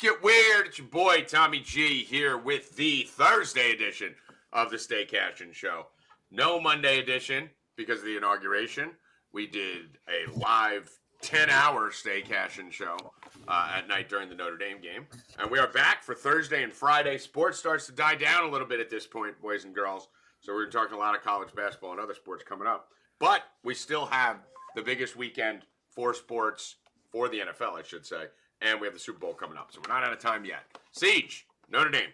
get weird. It's your boy Tommy G here with the Thursday edition of the Stay Cashin show. No Monday edition because of the inauguration. We did a live 10-hour Stay Cashin show at night during the Notre Dame game. And we are back for Thursday and Friday. Sports starts to die down a little bit at this point, boys and girls. So we're talking a lot of college basketball and other sports coming up. But we still have the biggest weekend for sports, for the NFL, I should say. And we have the Super Bowl coming up. So we're not out of time yet. Siege, Notre Dame.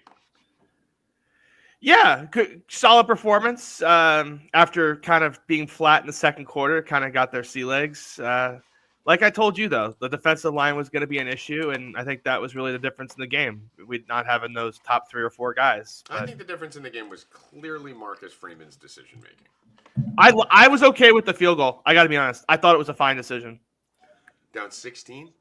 Yeah, good, solid performance. After kind of being flat in the second quarter, kind of got their sea legs. Like I told you, though, the defensive line was going to be an issue, and I think that was really the difference in the game. We're not having those top 3 or 4 guys. I think the difference in the game was clearly Marcus Freeman's decision-making. I was okay with the field goal. I got to be honest. I thought it was a fine decision. Down 16?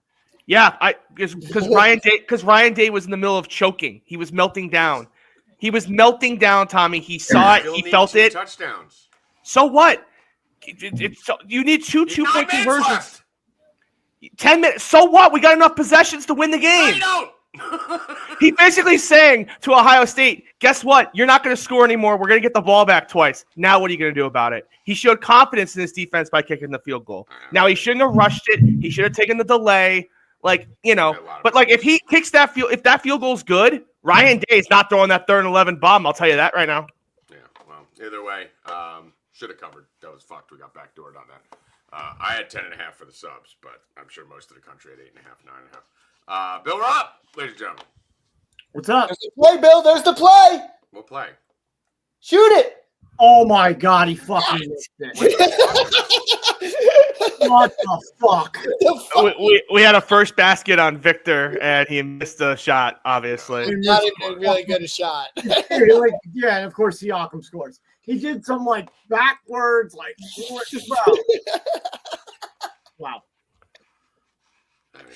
Yeah, because Ryan Day was in the middle of choking. He was melting down. Tommy. He saw it. He felt it. Touchdowns. So what? You need two two-point conversions. Left. 10 minutes. So what? We got enough possessions to win the game. No, He basically saying to Ohio State, guess what? You're not going to score anymore. We're going to get the ball back twice. Now what are you going to do about it? He showed confidence in his defense by kicking the field goal. Now he shouldn't have rushed it. He should have taken the delay. But if he kicks if that field goal's good, Ryan Day is not throwing that 3rd and 11 bomb. I'll tell you that right now. Yeah, well, either way, should have covered. That was fucked. We got backdoored on that. I had 10.5 for the subs, but I'm sure most of the country had 8.5, 9.5. Bill Rupp, ladies and gentlemen. What's up? There's the play, Bill. There's the play. We'll play. Shoot it. Oh, my God. He fucking missed it. What the fuck? We had a first basket on Victor, and he missed a shot, obviously. Not even really good a shot. Yeah, and of course, Siakam scores. He did some, backwards, wow.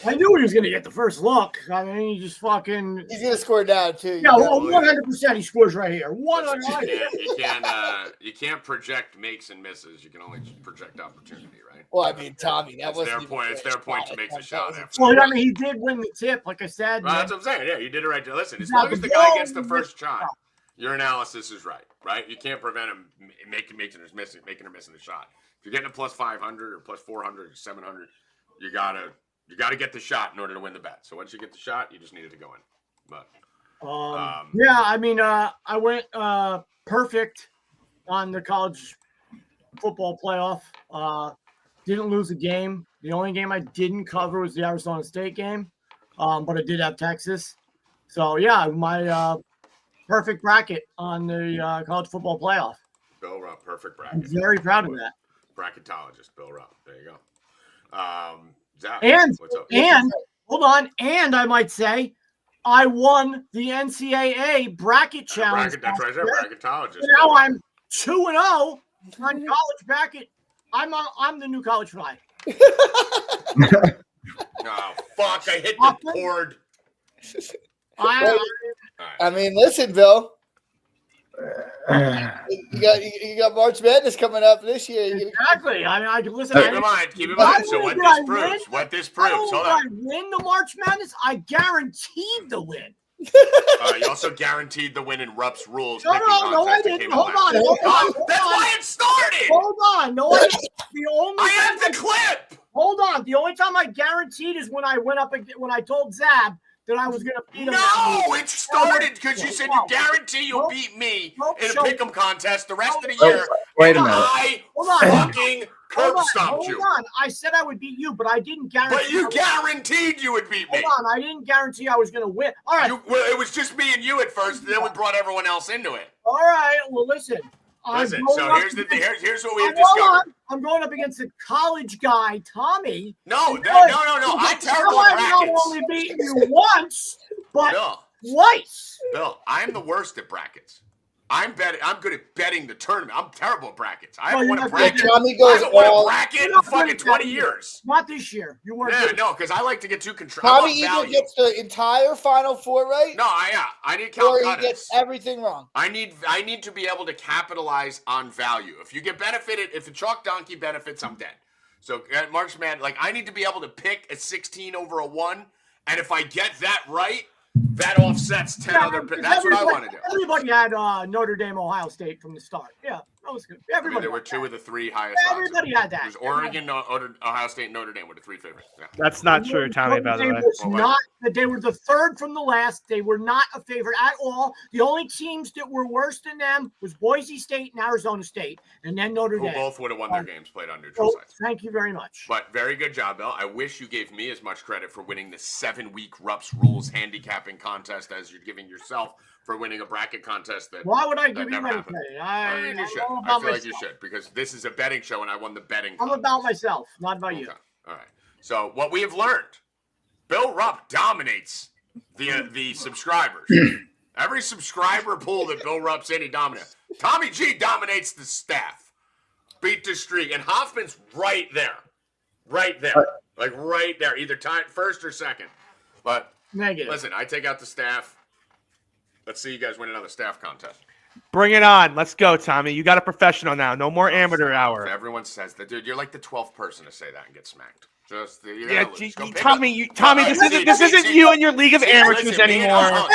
I knew he was going to get the first look. I mean, he just fucking... He's going to score down, too. Yeah, 100% he scores right here. 100%. You can't project makes and misses. You can only project opportunity, right? Well, I mean, Tommy, that was their point. It's their point to make the shot. Well, I mean, he did win the tip, like I said. Well, that's what I'm saying. Yeah, you did it right. Listen, as long as the guy gets the first shot, your analysis is right? You can't prevent him making or missing the shot. If you're getting a plus 500 or plus 400 or 700, you gotta get the shot in order to win the bet. So once you get the shot, you just need it to go in. But yeah, I mean, I went perfect on the college football playoff. Didn't lose a game. The only game I didn't cover was the Arizona State game, but I did have Texas. So yeah, my perfect bracket on the college football playoff. Bill Rupp, perfect bracket. I'm very proud of that. Bracketologist, Bill Rupp. There you go. Zach, what's up? And hold on, and I might say, I won the NCAA bracket challenge. That's right, bracketologist. Now I'm 2-0 on college bracket. I'm the new college fly. Oh fuck! I hit the board. I mean, listen, Bill. You got March Madness coming up this year. Exactly. I mean, I can listen. Keep in mind. So what this proves. Hold on. I win the March Madness. I guaranteed the win. You also guaranteed the win in Rupp's rules. No, I didn't. Hold on. That's why it started. Hold on. No, I didn't. I have the clip. Hold on. The only time I guaranteed is when I told Zab that I was going to beat him. No, it started because you said you guarantee you'll beat me in a pick'em contest the rest of the year. Wait a minute. I fucking curb stomped you. Hold on. I said I would beat you, but I didn't guarantee. But you guaranteed you would beat me. Hold on. I didn't guarantee I was going to win. All right. It was just me and you at first, and then we brought everyone else into it. All right. Well, listen. So here's what we have discovered. I'm going up against a college guy, Tommy. No. I'm terrible at brackets. I've not only beaten you once, but twice. Bill, I'm the worst at brackets. I'm good at betting the tournament. I'm terrible at brackets. I haven't won a bracket. In fucking 20 years. Not this year. You weren't. Yeah, no, because I like to get too control. Tommy either gets the entire Final Four right. No, I need count or he gets everything wrong. I need to be able to capitalize on value. If you get benefited, if the chalk donkey benefits, I'm dead. So at March Man, I need to be able to pick a 16 over a 1 And if I get that right, that offsets 10 other picks. That's what I want to do. Everybody had Notre Dame, Ohio State from the start. Yeah, that was good. Everybody. There were two of the three highest. Everybody had that. It was Oregon, Ohio State, and Notre Dame were the three favorites. Yeah. That's not true, Tommy, by the way. They were the third from the last. They were not a favorite at all. The only teams that were worse than them was Boise State and Arizona State, and then Notre Dame. Who both would have won their games played on neutral sites. Thank you very much. But very good job, Bill. I wish you gave me as much credit for winning the 7-week Rupp's Rules handicapping contest as you're giving yourself for winning a bracket contest. Why would I give you any credit? I mean, you should. I feel like you should, because this is a betting show and I won the betting contest. I'm about myself, not about you. All right. So what we have learned, Bill Rupp dominates the subscribers. Every subscriber pool that Bill Rupp's in, he dominates. Tommy G dominates the staff. Beat the streak. And Hoffman's right there. Right there. Like right there. Either tied first or second. But negative. Listen, I take out the staff. Let's see you guys win another staff contest. Bring it on. Let's go, Tommy. You got a professional now. No more amateur hour. Everyone says that. Dude, you're like the 12th person to say that and get smacked. Just Tommy, this isn't you and your league of amateurs anymore.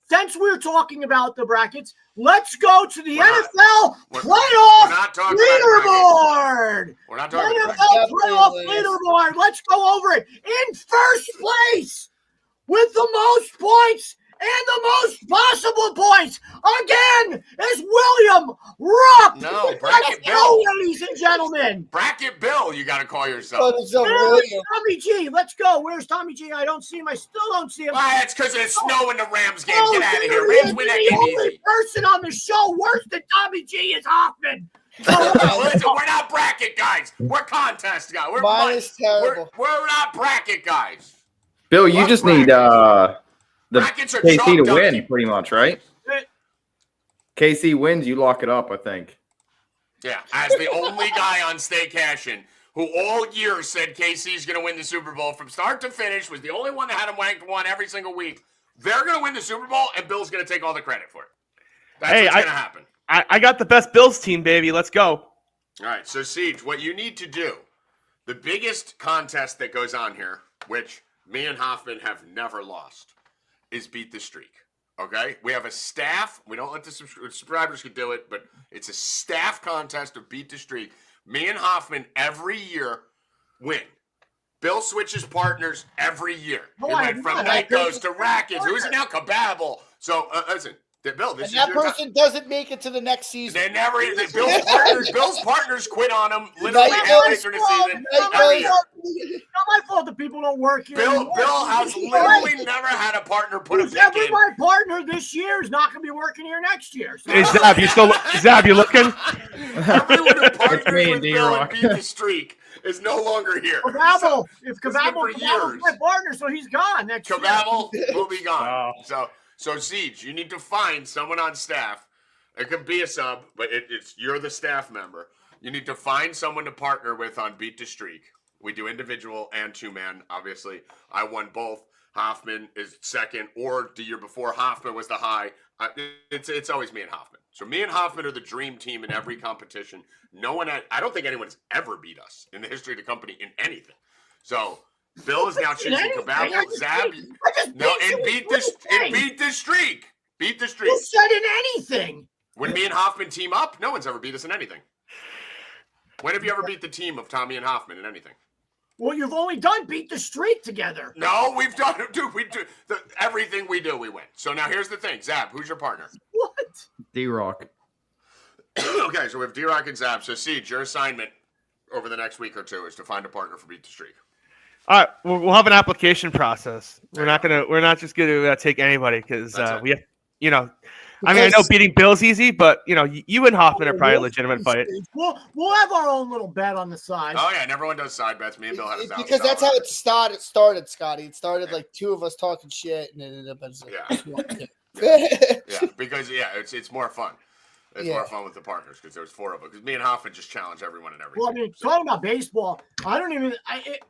Since we're talking about the brackets, let's go to the NFL playoff leaderboard. We're not talking about NFL playoff leaderboard. Let's go over it. In first place with the most points and the most possible points again is William Rupp. No, Bracket Bill, ladies and gentlemen. Bracket Bill, you got to call yourself. Tommy G, let's go. Where's Tommy G? I don't see him. I still don't see him. It's because there's snow in the Rams game. Get out of here. Rams win that game easy. The only person on the show worse than Tommy G is Hoffman. Listen, we're not bracket guys. We're contest guys. Mine is terrible. We're not bracket guys. Bill, you just need the KC to win, pretty much, right? KC wins, you lock it up, I think. Yeah, as the only guy on Stay Cashin who all year said KC's going to win the Super Bowl from start to finish, was the only one that had him ranked one every single week. They're going to win the Super Bowl, and Bill's going to take all the credit for it. That's what's going to happen. I got the best Bills team, baby. Let's go. All right, so Siege, what you need to do, the biggest contest that goes on here, which me and Hoffman have never lost, is beat the streak. Okay? We have a staff. We don't let the subscribers could do it, but it's a staff contest of beat the streak. Me and Hoffman every year win. Bill switches partners every year. He went from Nikos to Rackets. Who is it now? Kababble. So, listen. Bill, this and that person doesn't make it to the next season. They never. Bill's partners quit on him literally halfway through the season. Every year. It's not my fault that people don't work here. Bill has literally never had a partner put a pick in. My partner this year is not going to be working here next year. So. Hey, Zab, you looking? Everyone who partnered with Bill and beat the streak is no longer here. If Kababble is my partner, so he's gone next year. Kababble will be gone. So Siege, you need to find someone on staff. It could be a sub, but you're the staff member. You need to find someone to partner with on Beat the Streak. We do individual and two-man, obviously. I won both. Hoffman is second, or the year before, Hoffman was the high. It's always me and Hoffman. So me and Hoffman are the dream team in every competition. I don't think anyone's ever beat us in the history of the company in anything. So Bill is now choosing Kababble, Zab. No, and beat the streak. Beat the streak. Who said in anything? When me and Hoffman team up, no one's ever beat us in anything. When have you ever beat the team of Tommy and Hoffman in anything? Well, you've only done beat the streak together. No, we've done it, dude. We do everything we do, we win. So now here's the thing, Zab. Who's your partner? What? D-Rock. Okay, so we have D-Rock and Zab. So Siege, your assignment over the next week or two is to find a partner for Beat the Streak. All right, we'll have an application process. We're not just gonna take anybody because we have, I mean, I know beating Bill's easy, but you and Hoffman are probably a legitimate fight. We'll have our own little bet on the side. Oh yeah, and everyone does side bets. Me and Bill have $1,000. Because that's how it started, Scotty. It started like two of us talking shit, and it ended up as yeah, because it's more fun. It's more fun with the partners because there's four of them. Because me and Hoffman just challenge everyone and everything. Well, I mean, talking about baseball, I don't even.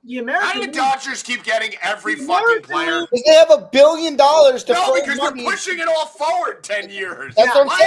The American. How do the Dodgers keep getting every fucking player? Because they have $1 billion to. No, because they're pushing it all forward 10 years. That's what I'm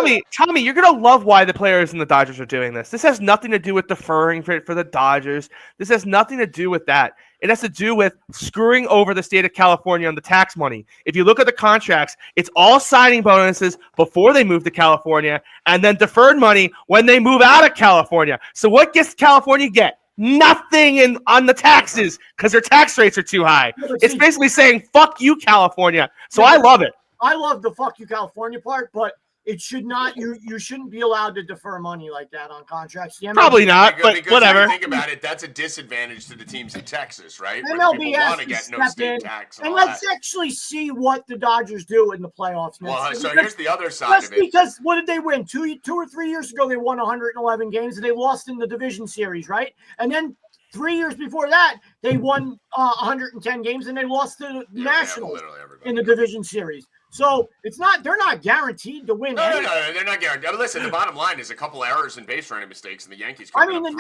saying. Tommy, you're gonna love why the players in the Dodgers are doing this. This has nothing to do with deferring for the Dodgers. This has nothing to do with that. It has to do with screwing over the state of California on the tax money. If you look at the contracts, it's all signing bonuses before they move to California and then deferred money when they move out of California. So what gets California get? Nothing on the taxes because their tax rates are too high. It's basically saying, fuck you, California. So I love it. I love the fuck you, California part, but it should not. You shouldn't be allowed to defer money like that on contracts. Probably not, but whatever. Think about it. That's a disadvantage to the teams in Texas, right? MLB has to to get step no state in, tax and let's actually see what the Dodgers do in the playoffs next. Well, so here's the other side of it. Because what did they win? Two or 3 years ago, they won 111 games, and they lost in the division series, right? And then 3 years before that, they won 110 games, and they lost to the Nationals in the division series. So they're not guaranteed to win. No, they're not guaranteed. Listen, the bottom line is a couple errors and base running mistakes, and the Yankees. I mean, the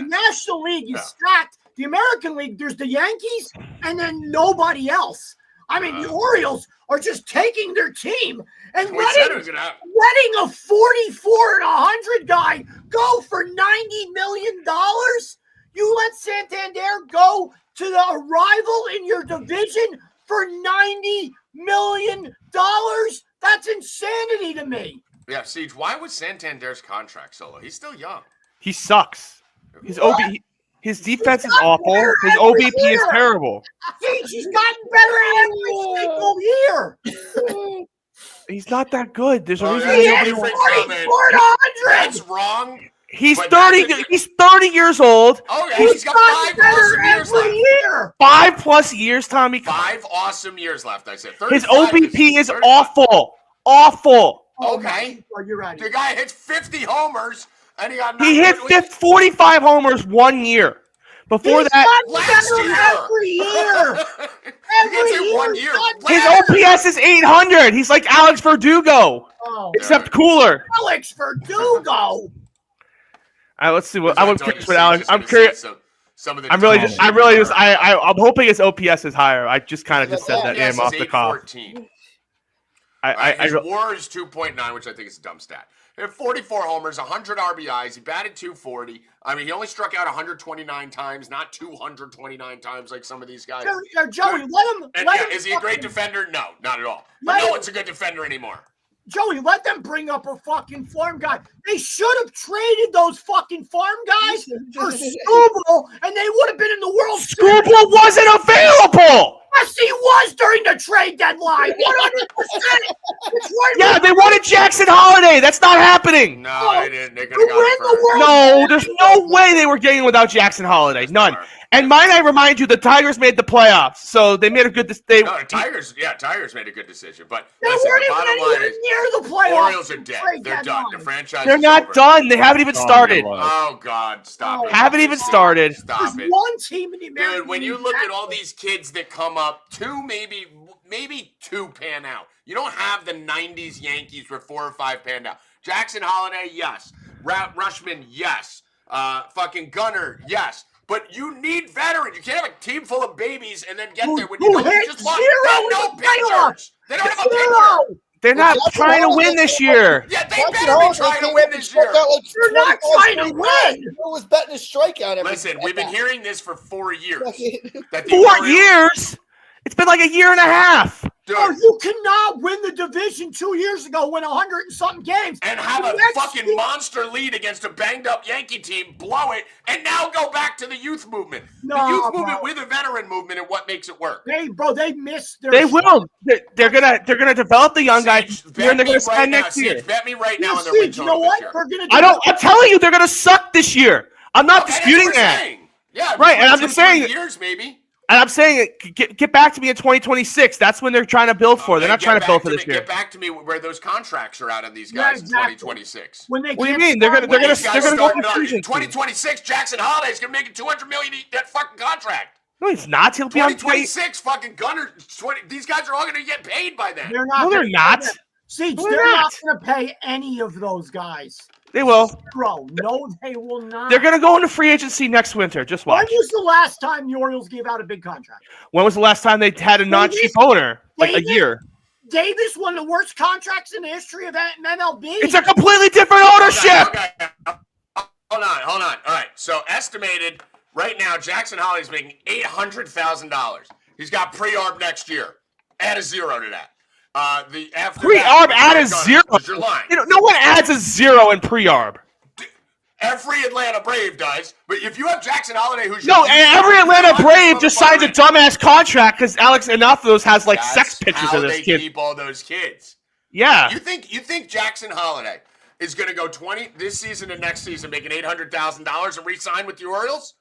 National League is stacked. The American League, there's the Yankees, and then nobody else. I mean, the Orioles are just taking their team and letting a 44 and 100 guy go for $90 million. You let Santander go to the rival in your division for $90 million? That's insanity to me. Yeah, Siege, why was Santander's contract so low? He's still young. He sucks. His defense is awful. His OBP is terrible. Siege, he's gotten better every single year. He's not that good. There's a reason. That's wrong. He's 30. He's 30 years old. Okay, he's got 5 awesome years left. 5+ years, Tommy. 5 awesome years left. I said. His OBP is awful. Awful. Okay. Oh, you're right. The guy hits 50 homers, and he hit 45 homers 1 year. Before that, every year. Every 1 year. His OPS is 800. He's like Alex Verdugo, except cooler. Alex Verdugo. Let's see what I would pick with Alex. I'm curious. I'm hoping his OPS is higher. I just kind of just said that name off the cuff. His WAR is 2.9, which I think is a dumb stat. He had 44 homers, 100 RBIs. He batted 240. I mean, he only struck out 129 times, not 229 times like some of these guys. Joey, is he a great defender? No, not at all. But no one's a good defender anymore. Joey, let them bring up a fucking farm guy. They should have traded those fucking farm guys for Skubal, and they would have been in the World Series. Skubal wasn't available. Yes, he was during the trade deadline. 100%. Yeah, they wanted Jackson Holiday. That's not happening. No, they didn't. They could have got No, there's no way they were getting without Jackson Holiday. None. And might I remind you, the Tigers made the playoffs, so they made a good decision. No, Tigers made a good decision. But they weren't even anywhere near the playoffs. Orioles are dead. They're done. The franchise. They're not done. They haven't even started. Oh God, stop it! Haven't even started. Stop it. One team in the American Dude, when you look at all these kids that come up, maybe two pan out. You don't have the '90s Yankees where 4 or 5 panned out. Jackson Holiday, yes. Rushman, yes. Fucking Gunnar, yes. But you need veterans. You can't have a team full of babies and then get there when you just want no pitchers. They don't have a pitcher. They're not trying to win this year. Yeah, they better be trying to win this year. They're not trying to win. Who was betting a strikeout? Listen, we've been hearing this for 4 years. 4 years? It's been like a year and a half. Dude. Oh, you cannot win the division 2 years ago, win 100 and something games, and have a fucking monster lead against a banged up Yankee team, blow it, and now go back to the youth movement. The youth movement with a veteran movement and what makes it work. They missed their. They will. They're gonna develop the young guys, and they're gonna spend next year. Bet me right now on their win total. You know what? I'm telling you, they're gonna suck this year. I'm not disputing that. Yeah, right. And I'm just saying years maybe. And I'm saying, get back to me in 2026. That's when they're trying to build for. They're not trying to build for this year. Get back to me where those contracts are out on these guys in 2026. What do you mean? They're gonna go in 2026. Jackson Holiday's gonna make a $200 million that fucking contract. No, he's not. He'll be on 2026. Fucking Gunner. These guys are all gonna get paid by then. They're not. No, they're not. See, they're not gonna pay any of those guys. They will. Bro, no, they will not. They're going to go into free agency next winter. Just watch. When was the last time the Orioles gave out a big contract? When was the last time they had a non-cheap owner? Like a year. Davis, one of the worst contracts in the history of MLB. It's a completely different ownership. Okay. Hold on. All right. So estimated Right now, Jackson Holiday's making $800,000. He's got pre-arb next year. Add a zero to that. Pre-arb add a zero. You're lying. No one adds a zero in pre-arb. Every Atlanta Brave does, but if you have Jackson Holiday, every Atlanta Brave just signs a dumbass contract because Alex Anopoulos has sex pictures of this kid. Keep all those kids. Yeah. You think Jackson Holiday is going to go 20 this season and next season, making $800,000 and re-sign with the Orioles?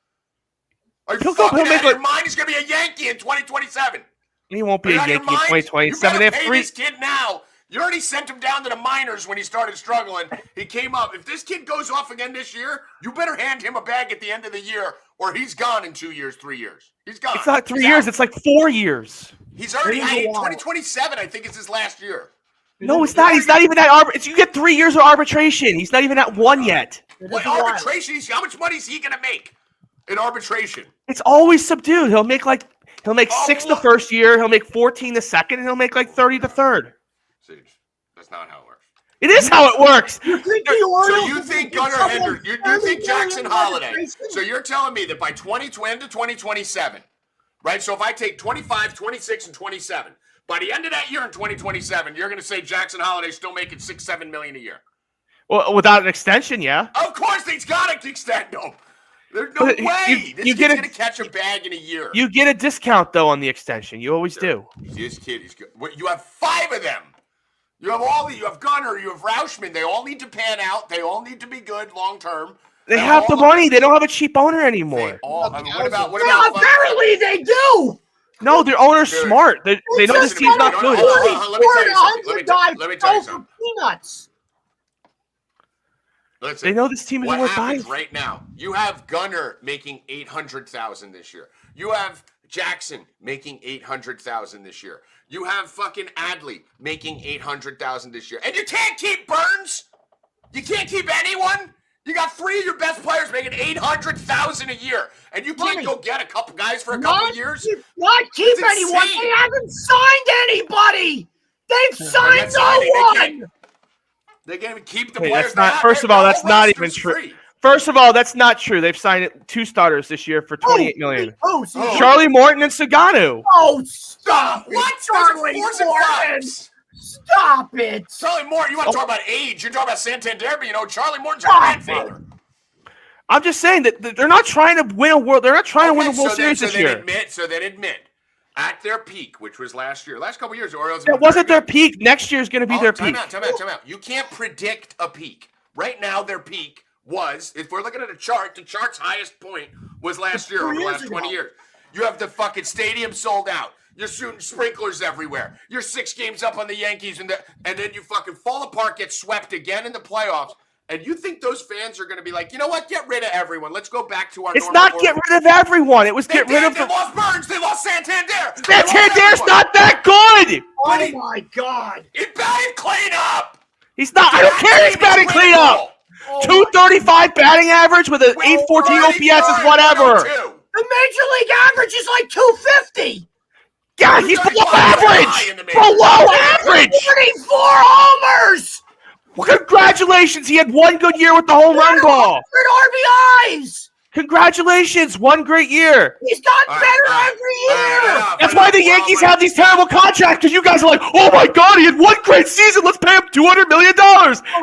Are you fucking out of your mind? He's going to be a Yankee in 2027. He won't be a Yankee in 2027. You better pay this kid now. You already sent him down to the minors when he started struggling. He came up. If this kid goes off again this year, you better hand him a bag at the end of the year, or he's gone in 2 years, 3 years. He's gone. It's not 3 years. It's 4 years. He's already 2027. I think it's his last year. No, it's not. He's not even at you get 3 years of arbitration. He's not even at one yet. What arbitration? How much money is he going to make in arbitration? It's always subdued. He'll make 6 the first year. He'll make 14 the second, and he'll make 30 the third. See, that's not how it works. It is how it works. So you think Gunnar Henderson, you think Jackson Holiday. So you're telling me that by 2020 to 2027, right? So if I take 25, 26, and 27, by the end of that year in 2027, you're going to say Jackson Holiday's still making $6-7 million a year. Well, without an extension, yeah. Of course, he's got to extend them. There's no way. This kid's going to catch a bag in a year. You get a discount, though, on the extension. You always do. This kid is good. You have 5 of them. You have Gunnar, you have Rauschman. They all need to pan out. They all need to be good long term. They have the money. They don't have a cheap owner anymore. What about apparently they do. No, their owner's smart. They know this team's not good. Let me tell you something. Peanuts. Listen, they know this team is what worth happens buying. Right now, you have Gunnar making $800,000 this year. You have Jackson making $800,000 this year. You have fucking Adley making $800,000 this year. And you can't keep Burns. You can't keep anyone. You got 3 of your best players making $800,000 a year. And you can't go get a couple guys for a couple of years? Not keep anyone. They haven't signed anybody. They've signed no one. They can't even keep the players. First of all, that's not even true. First of all, that's not true. They've signed 2 starters this year for $28 million. Charlie Morton and Saganu. Oh, stop! What? Charlie Morton? Stop it! Charlie Morton. You want to talk about age? You're talking about Santander, but Charlie Morton's your grandfather. I'm just saying that they're not trying to win a world. They're not trying to win the World Series this year. So they admit at their peak, which was last year, last couple of years, the Orioles. That wasn't their peak. Next year is going to be their peak. Time out. You can't predict a peak. Right now, their peak was, if we're looking at a chart, the chart's highest point was last year over the last 20 years. You have the fucking stadium sold out. You're shooting sprinklers everywhere. You're 6 games up on the Yankees, and then you fucking fall apart, get swept again in the playoffs. And you think those fans are going to be like, you know what? Get rid of everyone. Let's go back to our. It's not get rid of everyone. It was get rid of. They lost Burns. They lost Santander. Santander's not that good. Oh my God! He batted clean up. He's not. I don't care. He's batting clean up. 235 batting average with an 814 OPS is whatever. The major league average is like 250. Yeah, he's below average. Below average. 44 homers. Well, congratulations. He had 1 good year with the home run ball. 100 RBIs. Congratulations. 1 great year. He's gotten better every year. That's why the Yankees have these terrible contracts, because you guys are like, oh my God, he had 1 great season. Let's pay him $200 million.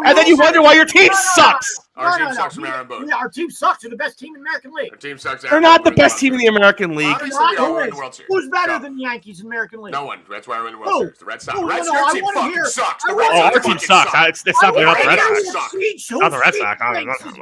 And then you wonder why your team sucks. Our team sucks from Aaron Boone. Our team sucks. They're the best team in the American League. Our team sucks. They're not the best team in the American League. Who's better than the Yankees in the American League? No one. That's why we're in the World Series. The Red Sox. Your team fucking sucks. Our team sucks. It's not the Red Sox. Not the Red Sox.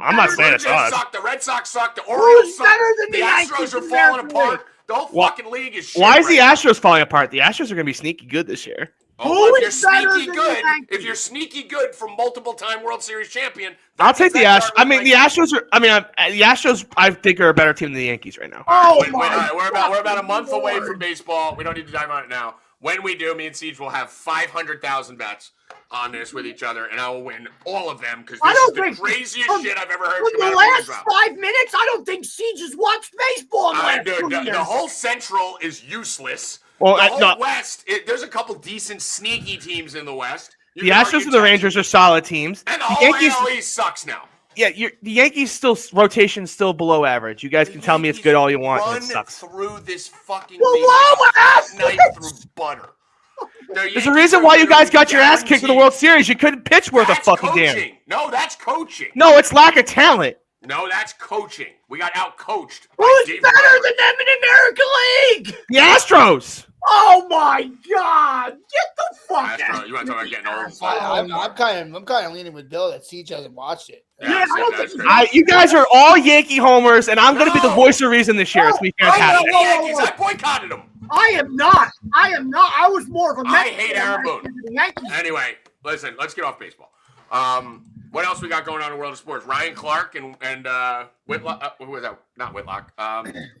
I'm not saying it sucks. The Red Sox suck. The Orioles suck. The Astros are falling apart. The whole fucking league is shit. Why is the Astros falling apart? The Astros are going to be sneaky good this year. If you're sneaky good from multiple-time World Series champion, I'll take the Astros. I mean, the Astros are. I mean, the Astros, I think, are a better team than the Yankees right now. We're about a month away from baseball. We don't need to dive on it now. When we do, me and Siege will have 500,000 bets on this with each other, and I will win all of them because this is the craziest shit I've ever heard. For the last 5 minutes, I don't think Siege has watched baseball. The whole Central is useless. Well, the whole West, there's a couple decent sneaky teams in the West. The Astros and the Rangers are solid teams. And the whole AL East sucks now. the Yankees rotation's still below average. You guys can tell me it's good all you want. And it sucks. Through this fucking knife through butter. There's a reason why you guys got your ass kicked in the World Series. You couldn't pitch worth a fucking damn. No, that's coaching. No, it's lack of talent. No, that's coaching. We got out-coached. Who's better than them in the American League? The Astros. Oh my God! Get the fuck out! You want to talk about getting old? I'm kind of leaning with Bill that CJ hasn't watched it. Yeah, I don't think you guys are all Yankee homers, and I'm going to be the voice of reason this year. It's going to be fantastic. I boycotted them. I am not. I was more of a Mets I hate Aaron Boone. Anyway, listen, let's get off baseball. What else we got going on in the world of sports? Ryan Clark and Whitlock. Who was that? Not Whitlock.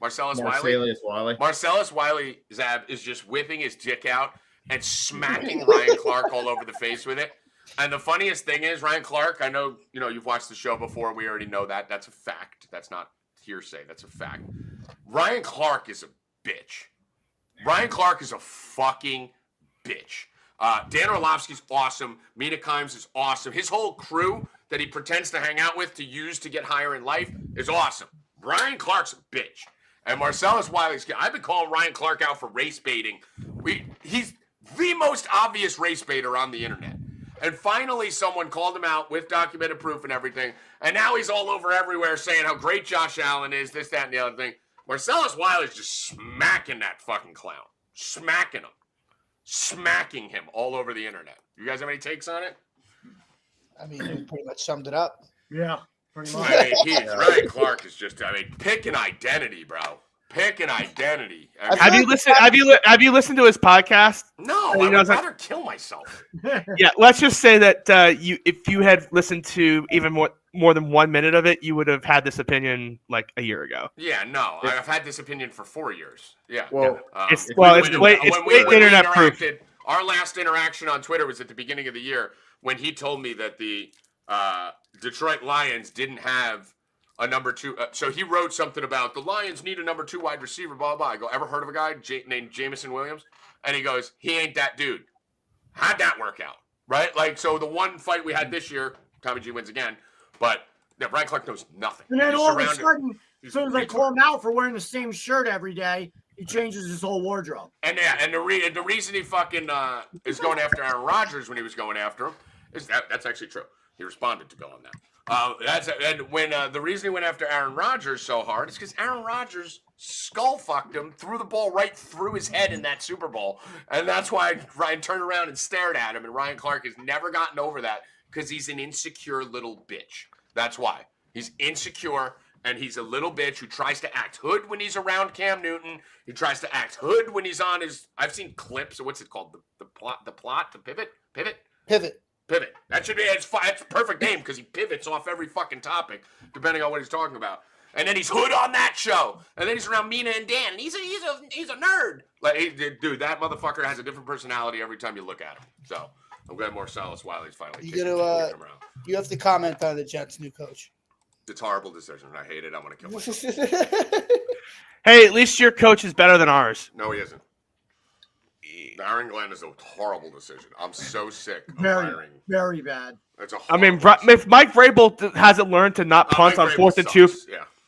Marcellus Wiley. Marcellus Wiley, Zab, is just whipping his dick out and smacking Ryan Clark all over the face with it. And the funniest thing is, Ryan Clark, I know, you've watched the show before. We already know that. That's a fact. That's not hearsay. That's a fact. Ryan Clark is a bitch. Ryan Clark is a fucking bitch. Dan Orlovsky's awesome. Mina Kimes is awesome. His whole crew that he pretends to hang out with to use to get higher in life is awesome. Ryan Clark's a bitch. And Marcellus Wiley's kid. I've been calling Ryan Clark out for race baiting. He's the most obvious race baiter on the internet. And finally, someone called him out with documented proof and everything. And now he's all over everywhere saying how great Josh Allen is, this, that, and the other thing. Marcellus Wiley's just smacking that fucking clown. Smacking him all over the internet. You guys have any takes on it? I mean, you pretty much summed it up. Yeah, pretty much. I mean, Ryan Clark is just, pick an identity, bro. Pick an identity. Have you listened? Have you listened to his podcast? No, I would rather kill myself. Yeah, let's just say that if you had listened to even more than 1 minute of it, you would have had this opinion like a year ago. Yeah, no, I've had this opinion for 4 years. Yeah. Well, it's internet proof. Our last interaction on Twitter was at the beginning of the year when he told me that the Detroit Lions didn't have a number 2. So he wrote something about the Lions need a number 2 wide receiver, blah, blah. I go, ever heard of a guy named Jamison Williams? And he goes, he ain't that dude. How'd that work out? Right? Like, so the one fight we had this year, Tommy G wins again, but Ryan Clark knows nothing. And then all of a sudden, as soon as I call him out for wearing the same shirt every day, he changes his whole wardrobe. And the reason he fucking is going after Aaron Rodgers when he was going after him is that's actually true. He responded to Bill on that. The reason he went after Aaron Rodgers so hard is because Aaron Rodgers skull fucked him, threw the ball right through his head in that Super Bowl, and that's why Ryan turned around and stared at him. And Ryan Clark has never gotten over that because he's an insecure little bitch. That's why he's insecure. And he's a little bitch who tries to act hood when he's around Cam Newton. He tries to act hood when he's on his. I've seen clips of what's it called? The pivot. That should be it's a perfect name because he pivots off every fucking topic depending on what he's talking about. And then he's hood on that show. And then he's around Mina and Dan. And he's a nerd. Like, dude, that motherfucker has a different personality every time you look at him. So I'm glad Marcellus Wiley's finally. You have to comment on the Jets' new coach. It's a horrible decision. I hate it. I want to kill myself. Hey, at least your coach is better than ours. No, he isn't. Aaron Glenn is a horrible decision. I'm so sick of hiring. Very bad. It's if Mike Vrabel hasn't learned to not punt on 4th and 2,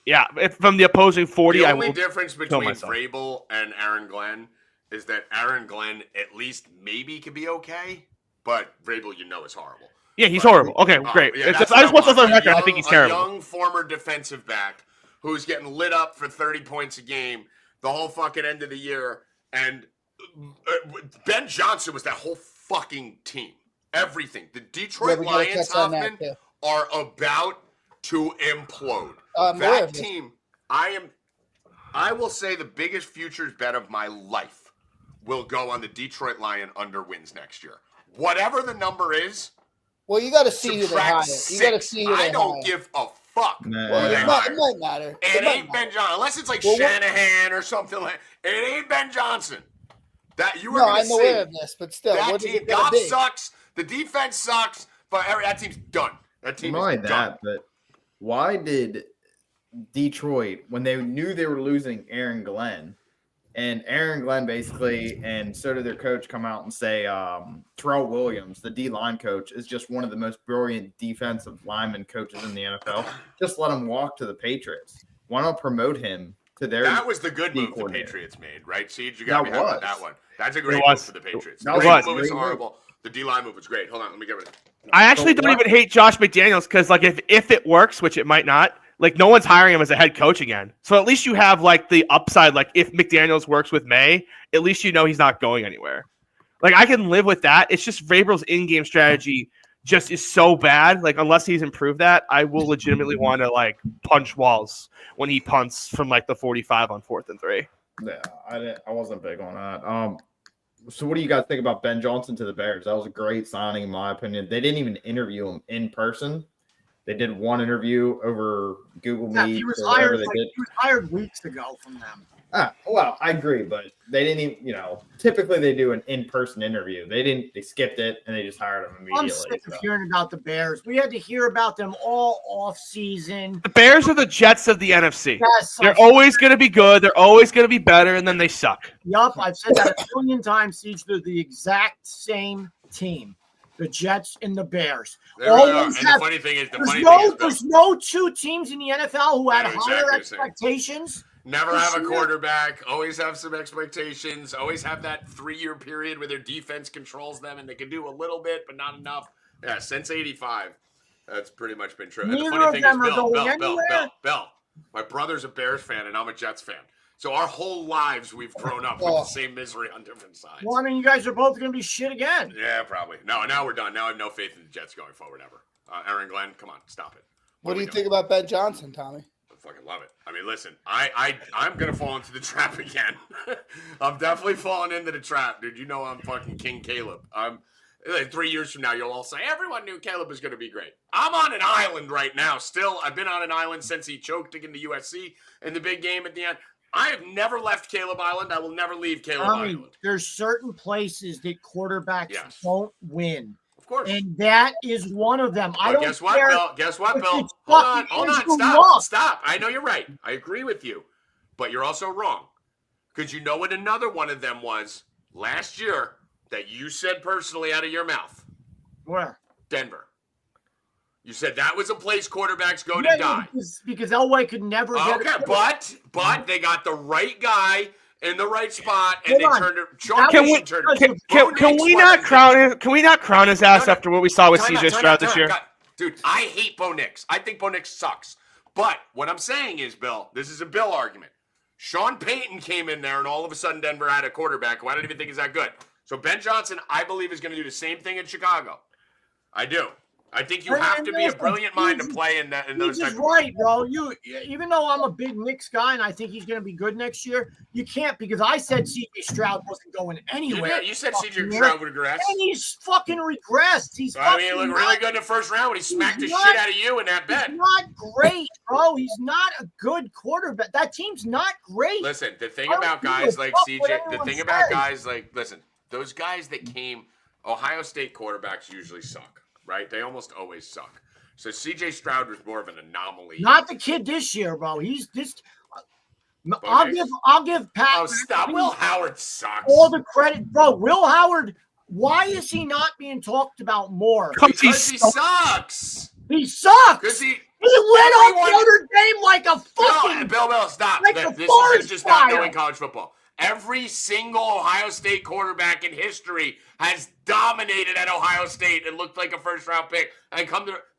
yeah, from the opposing 40, the only difference between Vrabel and Aaron Glenn is that Aaron Glenn at least maybe could be okay, but Vrabel, is horrible. Yeah, he's horrible. Okay, great. Yeah, I just want to the record. I think he's terrible. A young former defensive back who's getting lit up for 30 points a game the whole fucking end of the year. And Ben Johnson was that whole fucking team. Everything. The Detroit Lions, Hoffman, are about to implode. That team, I will say the biggest futures bet of my life will go on the Detroit Lion under wins next year. Whatever the number is. Well, you got to see who they hire. You got to see who they hire. I don't give a fuck. Well, it might matter. It ain't Ben Johnson. Unless it's like Shanahan or something like that. It ain't Ben Johnson. That you were going to see. I'm aware of this, but still. That team, God sucks. The defense sucks. But that team's done. That team is done. But why did Detroit, when they knew they were losing Aaron Glenn, And Aaron Glenn basically, and so did their coach, come out and say Terrell Williams, the D-line coach, is just one of the most brilliant defensive lineman coaches in the NFL. Just let him walk to the Patriots. Why not promote him to their? That was the good move the Patriots made, right? Siege, you got to be happy with that one. That's a great move for the Patriots. The move was horrible. The D-line move was great. Hold on, let me get rid of it. I actually don't even hate Josh McDaniels because, like, if it works, which it might not, like, no one's hiring him as a head coach again. So at least you have, like, the upside. Like, if McDaniels works with May, at least you know he's not going anywhere. Like, I can live with that. It's just Vrabel's in-game strategy just is so bad. Like, unless he's improved that, I will legitimately want to, like, punch walls when he punts from, like, the 45 on 4th and 3. Yeah, I wasn't big on that. So what do you guys think about Ben Johnson to the Bears? That was a great signing, in my opinion. They didn't even interview him in person. They did one interview over Google Meet. He was hired weeks ago from them. Well, I agree, but they didn't even, typically they do an in-person interview. They skipped it, and they just hired him immediately. I'm sick of hearing about the Bears. We had to hear about them all off-season. The Bears are the Jets of the NFC. Yes, they're always going to be good. They're always going to be better, and then they suck. Yup, I've said that a million times, Siege. They're the exact same team. The Jets and the Bears. The funny thing is, there's no two teams in the NFL who had higher expectations. Never have a quarterback. Always have some expectations. Always have that 3-year period where their defense controls them and they can do a little bit, but not enough. Yeah, since '85, that's pretty much been true. And the funny thing is, Bill, my brother's a Bears fan and I'm a Jets fan. So our whole lives we've grown up with the same misery on different sides. Well, I mean, you guys are both going to be shit again. Yeah, probably. No, now we're done. Now I have no faith in the Jets going forward ever. Aaron Glenn, come on, stop it. What do you think about Ben Johnson, Tommy? I fucking love it. I mean, listen, I'm going to fall into the trap again. I'm definitely falling into the trap, dude. You know I'm fucking King Caleb. 3 years from now, you'll all say, everyone knew Caleb was going to be great. I'm on an island right now still. I've been on an island since he choked against USC in the big game at the end. I have never left Caleb Island. I will never leave Caleb Island. There's certain places that quarterbacks don't win. Of course. And that is one of them. Guess what, Bill? Hold on. Stop. I know you're right. I agree with you. But you're also wrong. Because you know what another one of them was last year that you said personally out of your mouth? Where? Denver. You said that was a place quarterbacks go to die. Because Elway could never get it. But they got the right guy in the right spot, and they turned it. Can we not crown his ass after what we saw with CJ Stroud this year? Dude, I hate Bo Nix. I think Bo Nix sucks. But what I'm saying is, Bill, this is a Bill argument. Sean Payton came in there, and all of a sudden Denver had a quarterback who I don't even think is that good. So Ben Johnson, I believe, is going to do the same thing in Chicago. I do. I think you have to be a brilliant mind to play in those types of right, bro. Even though I'm a big Knicks guy and I think he's going to be good next year, you can't because I said C.J. Stroud wasn't going anywhere. You said C.J. Stroud would regress. And he's fucking regressed. He looked really good in the first round when he smacked the shit out of you in that bet. He's not great, bro. He's not a good quarterback. That team's not great. Listen, the thing about guys like C.J., those guys that came, Ohio State quarterbacks usually suck. Right? They almost always suck. So C.J. Stroud was more of an anomaly. Not the kid this year, bro. He's just. I'll give Pat. Oh, stop! Will Howard sucks. All the credit, bro. Will Howard. Why is he not being talked about more? Because he sucks. He sucks. Because he lit up Notre Dame like a fucking. Bill, stop. Like this is just not knowing college football. Every single Ohio State quarterback in history has dominated at Ohio State and looked like a first-round pick. And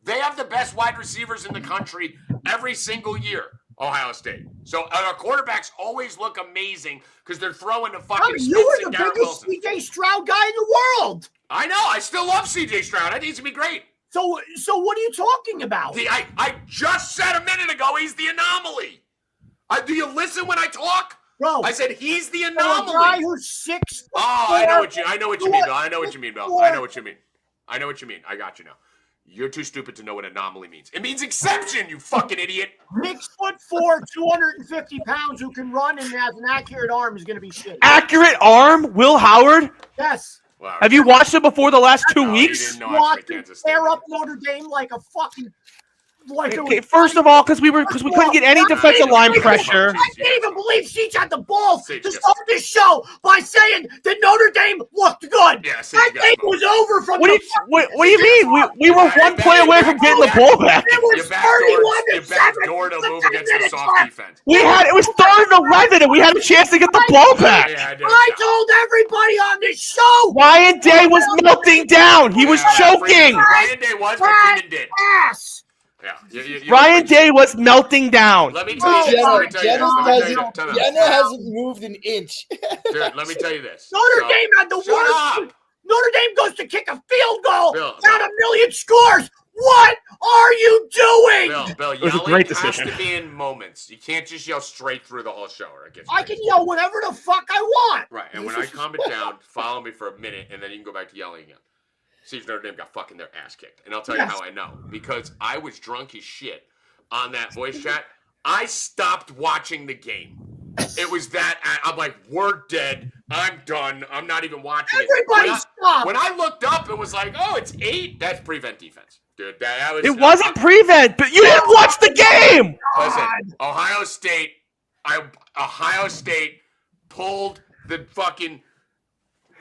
they have the best wide receivers in the country every single year, Ohio State. So our quarterbacks always look amazing because they're throwing the fucking Smiths you were the biggest C.J. Stroud guy in the world. I know. I still love C.J. Stroud. I think he's going to be great. So what are you talking about? I just said a minute ago he's the anomaly. Do you listen when I talk? Bro, I said he's the anomaly. A guy who's 6'4". I know what you mean, Bill. I know what you mean, Bill. I know what you mean. I got you now. You're too stupid to know what anomaly means. It means exception, you fucking idiot. 6'4", 250 pounds, who can run and has an accurate arm is going to be shit. Accurate arm? Will Howard? Yes. Wow. Have you watched him before the last 2 weeks? Watch him tear up Notre Dame like a fucking like Okay, first of all, because we couldn't get any defensive line pressure. I can't even believe Siege had the balls to start this show by saying that Notre Dame looked good. Yeah, that game was over from what do you mean? We were one play away from getting the ball back. It was 31-7. Door to move against the soft defense. It was 3rd and 11, and we had a chance to get the ball back. I told everybody on this show. Ryan Day was melting down. He was choking. Ryan Day was, but Freeman did. Ass. Yeah, Ryan Day was melting down. Let me tell you this. Jenna hasn't moved an inch. Dude, let me tell you this. Notre Dame had the worst. Notre Dame goes to kick a field goal out of 1,000,000 scores. What are you doing? Bill, it was a great decision. Has to be in moments. You can't just yell straight through the whole show. I can yell whatever the fuck I want. Right, and when I calm it down, follow me for a minute, and then you can go back to yelling again. See if Notre Dame got fucking their ass kicked. And I'll tell you how I know. Because I was drunk as shit on that voice chat. I stopped watching the game. It was that. I'm like, we're dead. I'm done. I'm not even watching Everybody stop. When I looked up, it was like, oh, it's 8. That's prevent defense. Dude, that was. It wasn't prevent, but you didn't watch the game. Listen, Ohio State pulled the fucking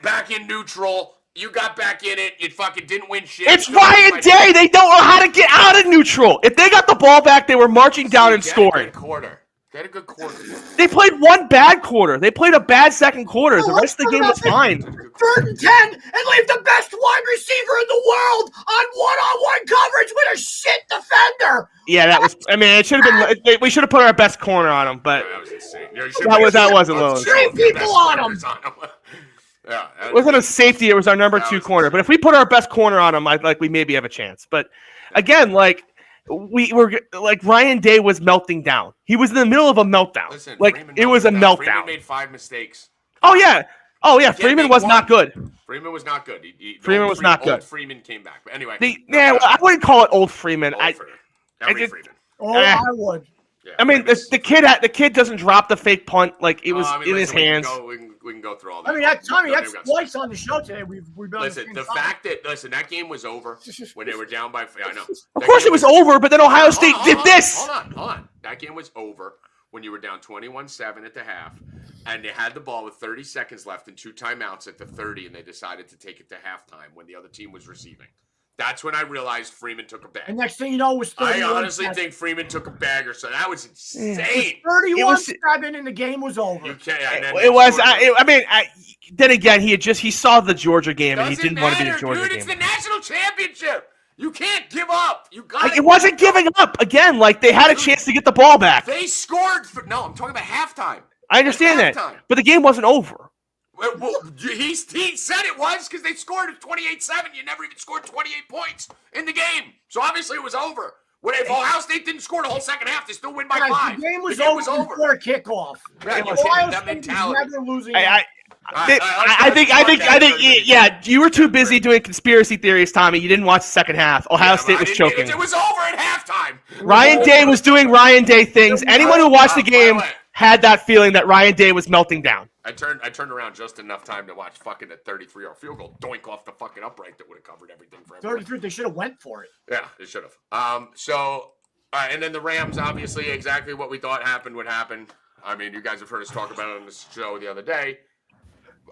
back in neutral. You got back in it. You fucking didn't win shit. It's Ryan Day. They don't know how to get out of neutral. If they got the ball back, they were marching down and scoring. They had a good quarter. They played one bad quarter. They played a bad second quarter. The rest of the game was fine. 3rd and 10 and leave the best wide receiver in the world on one-on-one coverage with a shit defender. Yeah, that was. I mean, it should have been. We should have put our best corner on him, but that was insane. That wasn't low. 3 people on him. Yeah, it wasn't a safety. It was our number 2 corner. But if we put our best corner on him, we maybe have a chance. But again, we were Ryan Day was melting down. He was in the middle of a meltdown. Listen, it was a meltdown. Freeman made 5 mistakes. Oh yeah. Freeman was not good. Freeman was not good. Freeman was not good. Old Freeman came back. But anyway. I wouldn't call it old Freeman. Freeman. I would. Yeah, I mean, the kid doesn't drop the fake punt it was in his hands. We can go through all that. I mean, Tommy, that's twice on the show today. We've been that game was over when they were down by. I know. Of course, it was over, but then Ohio State did this. Hold on. That game was over when you were down 21-7 at the half, and they had the ball with 30 seconds left and 2 timeouts at the 30, and they decided to take it to halftime when the other team was receiving. That's when I realized Freeman took a bag. And next thing you know, it was 31. I honestly think Freeman took a bag or so. That was insane. 31-7 and the game was over. Then again, he saw the Georgia game and he didn't want to be the Georgia game. It's the national championship. You can't give up. It wasn't giving up. Again, they had a chance to get the ball back. They scored. I'm talking about halftime. I understand that, but the game wasn't over. Well, he said it was because they scored 28-7. You never even scored 28 points in the game. So obviously it was over. If Ohio State didn't score the whole second half, they still win by 5. The game was over before kickoff. Right, that mentality. Never losing. I think, you were too busy doing conspiracy theories, Tommy. You didn't watch the second half. Ohio State was choking. It was over at halftime. Ryan Day was doing Ryan Day things. Anyone who watched the game had that feeling that Ryan Day was melting down. I turned around just enough time to watch fucking a 33-yard field goal doink off the fucking upright that would have covered everything for everyone. 33, they should have went for it. Yeah, they should have. And then the Rams, obviously, exactly what we thought would happen. I mean, you guys have heard us talk about it on this show the other day.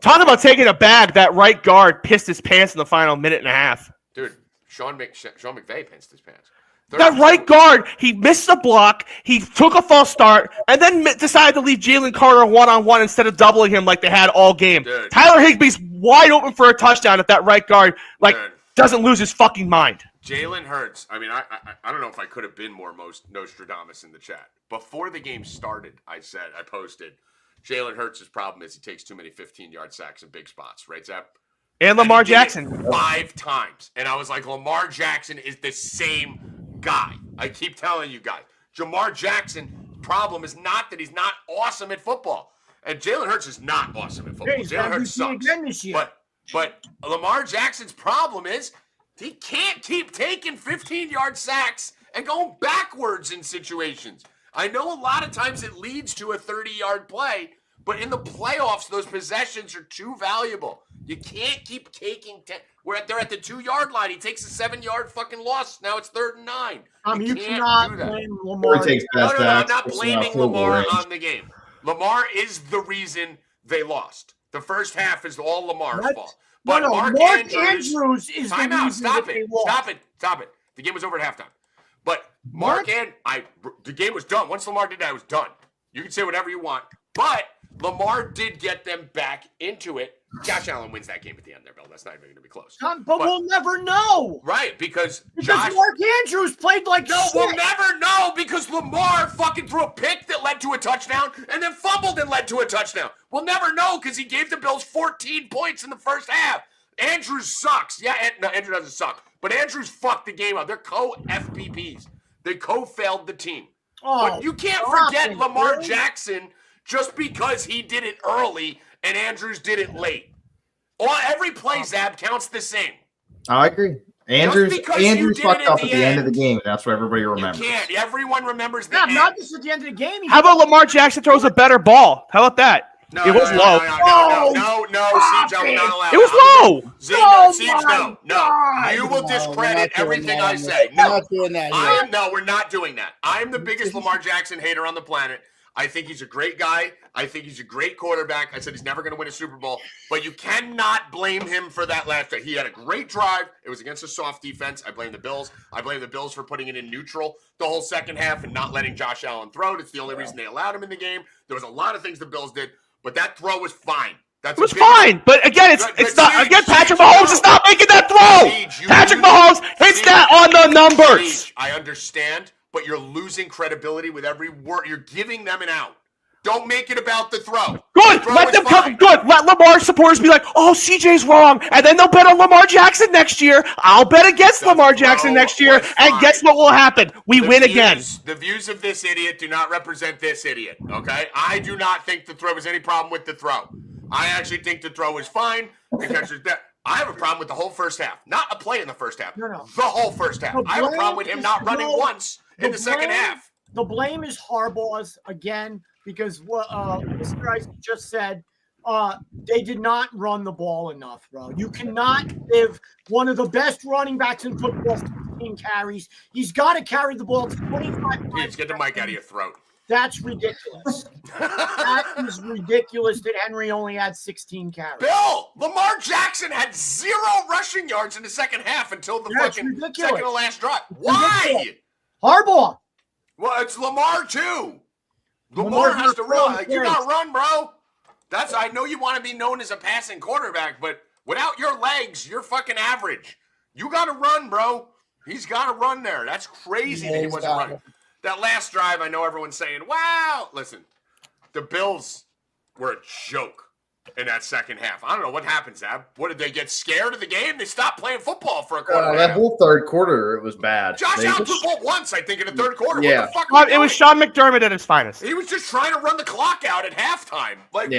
Talk about taking a bag. That right guard pissed his pants in the final minute and a half. Dude, Sean McVay pissed his pants. That right guard, he missed the block, he took a false start, and then decided to leave Jalen Carter one-on-one instead of doubling him like they had all game. Dude. Tyler Higbee's wide open for a touchdown if that right guard doesn't lose his fucking mind. Jalen Hurts, I mean, I don't know if I could have been more Nostradamus in the chat. Before the game started, I posted, Jalen Hurts' problem is he takes too many 15-yard sacks in big spots, right, Zap? And Lamar Jackson. 5 times. And I was like, Lamar Jackson is the same guy. I keep telling you guys. Jamar Jackson's problem is not that he's not awesome at football. And Jalen Hurts is not awesome at football. Jalen Hurts sucks. This year. But Lamar Jackson's problem is he can't keep taking 15-yard sacks and going backwards in situations. I know a lot of times it leads to a 30-yard play, but in the playoffs, those possessions are too valuable. You can't keep taking 10. They're at the 2-yard line. He takes a 7-yard fucking loss. Now it's 3rd and 9. You can't cannot do that. blame Lamar. No, I'm not blaming Lamar on the game. Lamar is the reason they lost. The first half is all Lamar's fault. But Mark Andrews is the reason Stop it. The game was over at halftime. But the game was done. Once Lamar did that, it was done. You can say whatever you want. But Lamar did get them back into it. Josh Allen wins that game at the end there, Bill. That's not even going to be close. But we'll never know. Right, because Mark Andrews played like shit. We'll never know because Lamar fucking threw a pick that led to a touchdown and then fumbled and led to a touchdown. We'll never know because he gave the Bills 14 points in the first half. Andrews sucks. Yeah, no, Andrew doesn't suck. But Andrews fucked the game up. They're co-FPPs. They co-failed the team. But you can't forget Lamar Jackson just because he did it early and Andrews did it late. Every play, Zab, counts the same. I agree. Andrews fucked up at the end of the game. That's what everybody remembers. You can't. Everyone remembers the end. Not just at the end of the game. How about Lamar Jackson throws a better ball? How about that? No, it was low. No, Siege, I will not allow it. It was low. Siege, no. You will discredit everything I say. No, not doing that. We're not doing that. I am the biggest Lamar Jackson hater on the planet. I think he's a great guy. I think he's a great quarterback. I said he's never going to win a Super Bowl, but you cannot blame him for that last drive. He had a great drive. It was against a soft defense. I blame the Bills. I blame the Bills for putting it in neutral the whole second half and not letting Josh Allen throw it. It's the only reason they allowed him in the game. There was a lot of things the Bills did, but that throw was fine. It was fine, but again, it's not. Again, Patrick Mahomes is not making that throw. Patrick Mahomes hits that on the numbers. I understand, but you're losing credibility with every word. You're giving them an out. Don't make it about the throw. Good. Let them come. Good. Let Lamar supporters be like, "Oh, CJ's wrong," and then they'll bet on Lamar Jackson next year. I'll bet against Lamar Jackson next year, and guess what will happen? We win again. The views of this idiot do not represent this idiot. Okay, I do not think the throw was any problem with the throw. I actually think the throw is fine because there's that. I have a problem with the whole first half. Not a play in the first half. No. The whole first half. I have a problem with him not running once in the second half. The blame is Harbaugh's again because what Mr. Rice just said, they did not run the ball enough, bro. You cannot give one of the best running backs in football 15 carries. He's got to carry the ball 25 times. Please get the mic out of your throat. That's ridiculous. That is ridiculous that Henry only had 16 carries. Bill, Lamar Jackson had 0 rushing yards in the second half until the fucking second to last drive. Why? Harbaugh. Well, it's Lamar too. Lamar has to run. Like, you got to run, bro. I know you want to be known as a passing quarterback, but without your legs, you're fucking average. You got to run, bro. He's got to run there. That's crazy that he wasn't running. That last drive, I know everyone's saying, wow. Listen, the Bills were a joke in that second half. I don't know what happened, Zab. What, did they get scared of the game? They stopped playing football for a quarter. That whole third quarter, it was bad. Josh Allen threw the ball once, I think, in the third quarter. Yeah. What the fuck it was Sean McDermott at his finest. He was just trying to run the clock out at halftime. Like,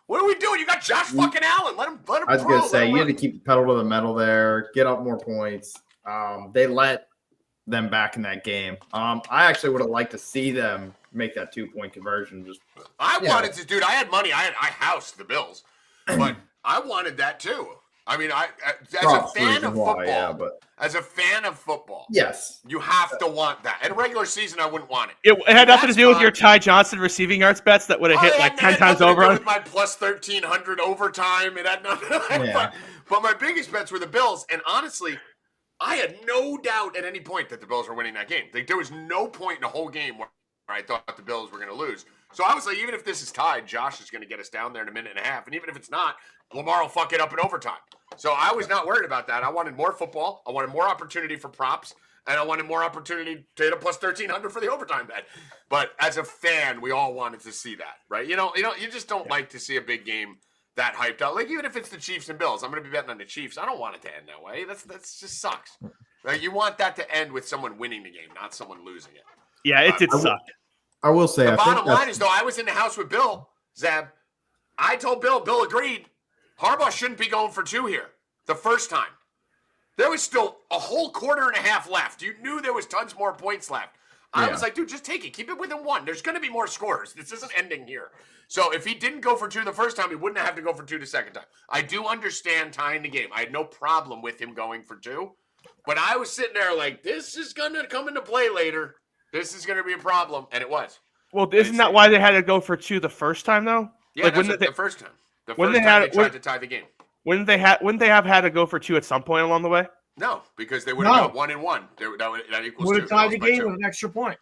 what are we doing? You got Josh fucking Allen. Let him I was going to say, you had to keep the pedal to the metal there, get up more points. They let them back in that game. I actually would have liked to see them make that 2-point conversion. I wanted to, dude. I had money. I housed the Bills, but I wanted that too. I mean, as a fan of football, as a fan of football, yes, you have to want that. In a regular season, I wouldn't want it. It had nothing to do with your Ty Johnson receiving yards bets that would have hit like 10 times over. With my plus 1,300 overtime, it had nothing. But my biggest bets were the Bills, and honestly, I had no doubt at any point that the Bills were winning that game. Like, there was no point in the whole game where I thought the Bills were going to lose. So I was like, even if this is tied, Josh is going to get us down there in a minute and a half. And even if it's not, Lamar will fuck it up in overtime. So I was not worried about that. I wanted more football. I wanted more opportunity for props. And I wanted more opportunity to hit a plus 1,300 for the overtime bet. But as a fan, we all wanted to see that, right? You just don't like to see a big game that hyped up. Like, even if it's the Chiefs and Bills, I'm going to be betting on the Chiefs. I don't want it to end that way. That's just sucks. Right? You want that to end with someone winning the game, not someone losing it. Yeah, it sucked. I will say, the bottom line is, though, I was in the house with Bill, Zab. I told Bill agreed. Harbaugh shouldn't be going for 2 here the first time. There was still a whole quarter and a half left. You knew there was tons more points left. I was like, dude, just take it. Keep it within 1. There's going to be more scores. This isn't ending here. So if he didn't go for 2 the first time, he wouldn't have to go for 2 the second time. I do understand tying the game. I had no problem with him going for 2. But I was sitting there like, this is going to come into play later. This is going to be a problem. And it was. Well, isn't that why they had to go for 2 the first time, though? Yeah, like, the first time. The first time they tried to tie the game. Wouldn't they have had to go for 2 at some point along the way? No, because they would have got 1 and 1. That equals 2. Would have tied the game with an extra point.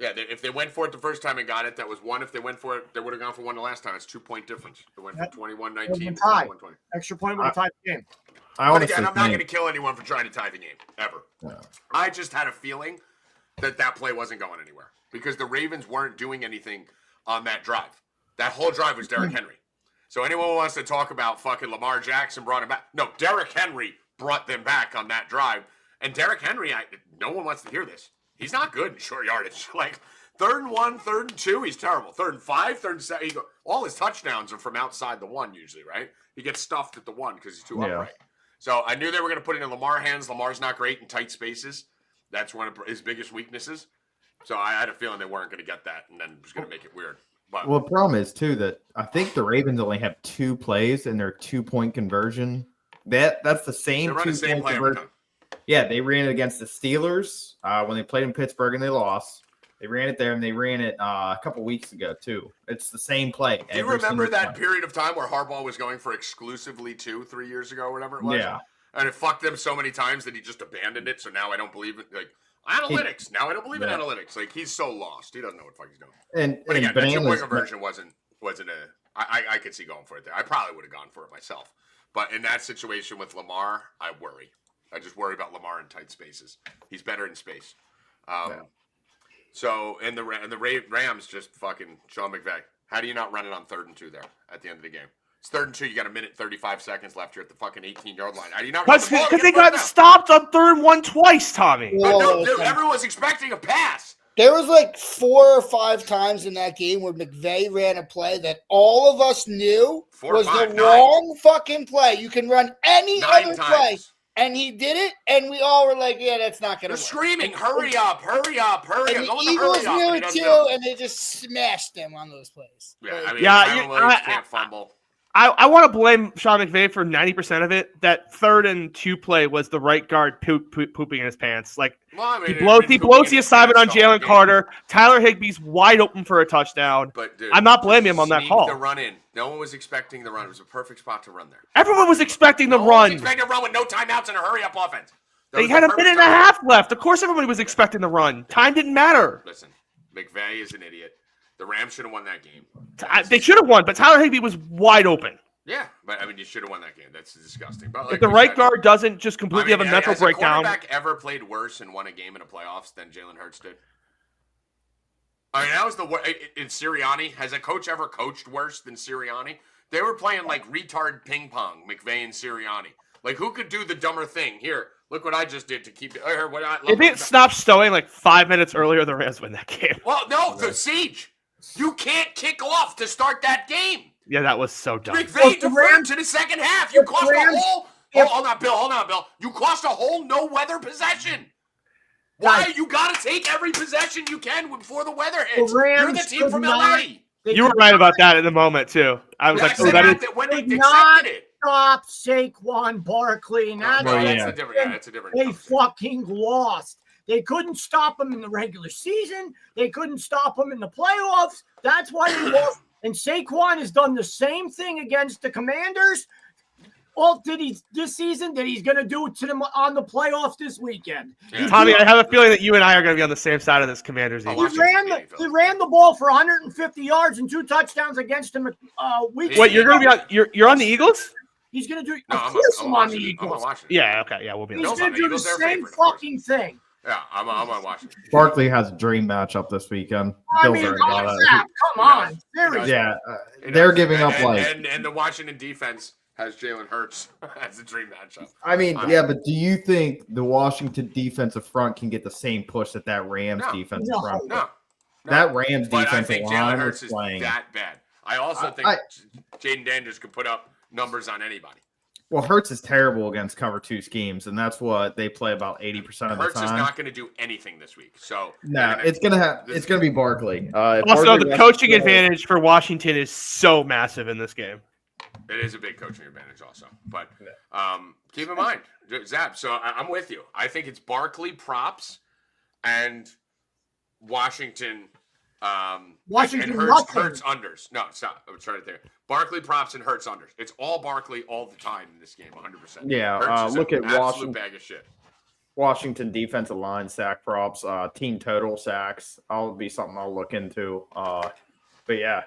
Yeah, if they went for it the first time and got it, that was 1. If they went for it, they would have gone for 1 the last time. It's 2-point difference. They went from 21-19 to 21-20. Extra point would have tied the game. But again, I'm not going to kill anyone for trying to tie the game, ever. No. I just had a feeling that play wasn't going anywhere because the Ravens weren't doing anything on that drive. That whole drive was Derrick Henry. So anyone who wants to talk about fucking Lamar Jackson brought him back. No, Derrick Henry brought them back on that drive. And Derrick Henry, no one wants to hear this. He's not good in short yardage. Like 3rd and 1, 3rd and 2, he's terrible. 3rd and 5, 3rd and 7. All his touchdowns are from outside the 1 usually, right? He gets stuffed at the 1 because he's too upright. So I knew they were going to put it in Lamar hands. Lamar's not great in tight spaces. That's one of his biggest weaknesses. So I had a feeling they weren't going to get that, and then it was going to make it weird. But, well, the problem is, too, that I think the Ravens only have 2 plays in their 2-point conversion. That's the same 2-point conversion. Yeah, they ran it against the Steelers when they played in Pittsburgh and they lost. They ran it there, and they ran it a couple weeks ago, too. It's the same play. Do you remember that period of time where Harbaugh was going for exclusively 2 3 years ago or whatever it was? Yeah. And it fucked them so many times that he just abandoned it, so now I don't believe it. Like, analytics. Now I don't believe in analytics. Like, he's so lost. He doesn't know what the fuck he's doing. But again, that 2-point conversion wasn't a – I could see going for it there. I probably would have gone for it myself. But in that situation with Lamar, I worry. I just worry about Lamar in tight spaces. He's better in space. So, and the Rams just fucking Sean McVay. How do you not run it on 3rd and 2 there at the end of the game? It's 3rd and 2. You got 1:35 seconds left. You're at the fucking 18-yard line. How do you not run the ball? Because they got stopped on 3rd and 1 twice, Tommy. But no, dude, everyone's expecting a pass. There was like 4 or 5 times in that game where McVay ran a play that all of us knew was the wrong fucking play. You can run any other play. And he did it, and we all were like, yeah, that's not going to work. They're screaming, hurry up, hurry up, hurry up. The Eagles knew it too, and they just smashed them on those plays. Yeah, I mean, can't fumble. I want to blame Sean McVay for 90% of it. That 3rd and 2 play was the right guard pooping in his pants. Like, he blows the assignment on Jalen Carter. Tyler Higbee's wide open for a touchdown. But dude, I'm not blaming him on that call. The run in. No one was expecting the run. It was a perfect spot to run there. Everyone was expecting the run. Was expecting to run with no timeouts and a hurry-up offense. They had a minute and a half left. Of course everybody was expecting the run. Time didn't matter. Listen, McVay is an idiot. The Rams should have won that game. They should have won, but Tyler Higbee was wide open. Yeah, but I mean, you should have won that game. That's disgusting. But like, if the right guard doesn't just completely have a mental breakdown. Has a quarterback ever played worse and won a game in the playoffs than Jalen Hurts did? I mean, that was in Sirianni. Has a coach ever coached worse than Sirianni? They were playing like retard ping pong, McVay and Sirianni. Like, who could do the dumber thing? Here, look what I just did to keep it. If it stopped snowing like 5 minutes earlier, the Rams win that game. Well, no, the siege. You can't kick off to start that game. Yeah, that was so dumb. McVay deferred to the second half. You cost a whole. Hold on, Bill. You cost a whole no-weather possession. Why? You got to take every possession you can before the weather hits. You're the team from LA. You were right about that in the moment, too. I was like, when they accepted it. Stop Saquon Barkley. That's a different. They fucking lost. They couldn't stop him in the regular season. They couldn't stop him in the playoffs. That's why they lost. And Saquon has done the same thing against the Commanders. Well, this season that he's going to do it to them on the playoffs this weekend. Yeah. Tommy, I have a feeling that you and I are going to be on the same side of this Commanders. He ran the ball for 150 yards and 2 touchdowns against him. Wait, you're going to be on? You're on the Eagles? He's going to do. Of course, I'm on the Eagles. Yeah. Okay. Yeah, we'll be. He's going to do the same fucking thing. Yeah, I'm on Washington. Barkley has a dream matchup this weekend. Come on, seriously. Yeah, they're giving up and the Washington defense has Jalen Hurts as a dream matchup. I mean, but do you think the Washington defensive front can get the same push that Rams defensive front? No. That Rams but defensive I think line Jalen Hurts is playing that bad. I also think Jaden Daniels could put up numbers on anybody. Well, Hurts is terrible against cover 2 schemes, and that's what they play about 80% of the Hurts time. is not going to do anything this week. So no, it's gonna be Barkley. Also, the coaching advantage for Washington is so massive in this game. It is a big coaching advantage, also. But keep in mind, Zap. So I'm with you. I think it's Barkley props and Washington. Washington and Hurts unders. No, stop. I'm trying to think. Barkley props and Hurts unders. It's all Barkley all the time in this game, 100%. Yeah, look at Washington. Bag of shit. Washington defensive line sack props, team total sacks. I'll be something I'll look into. But yeah,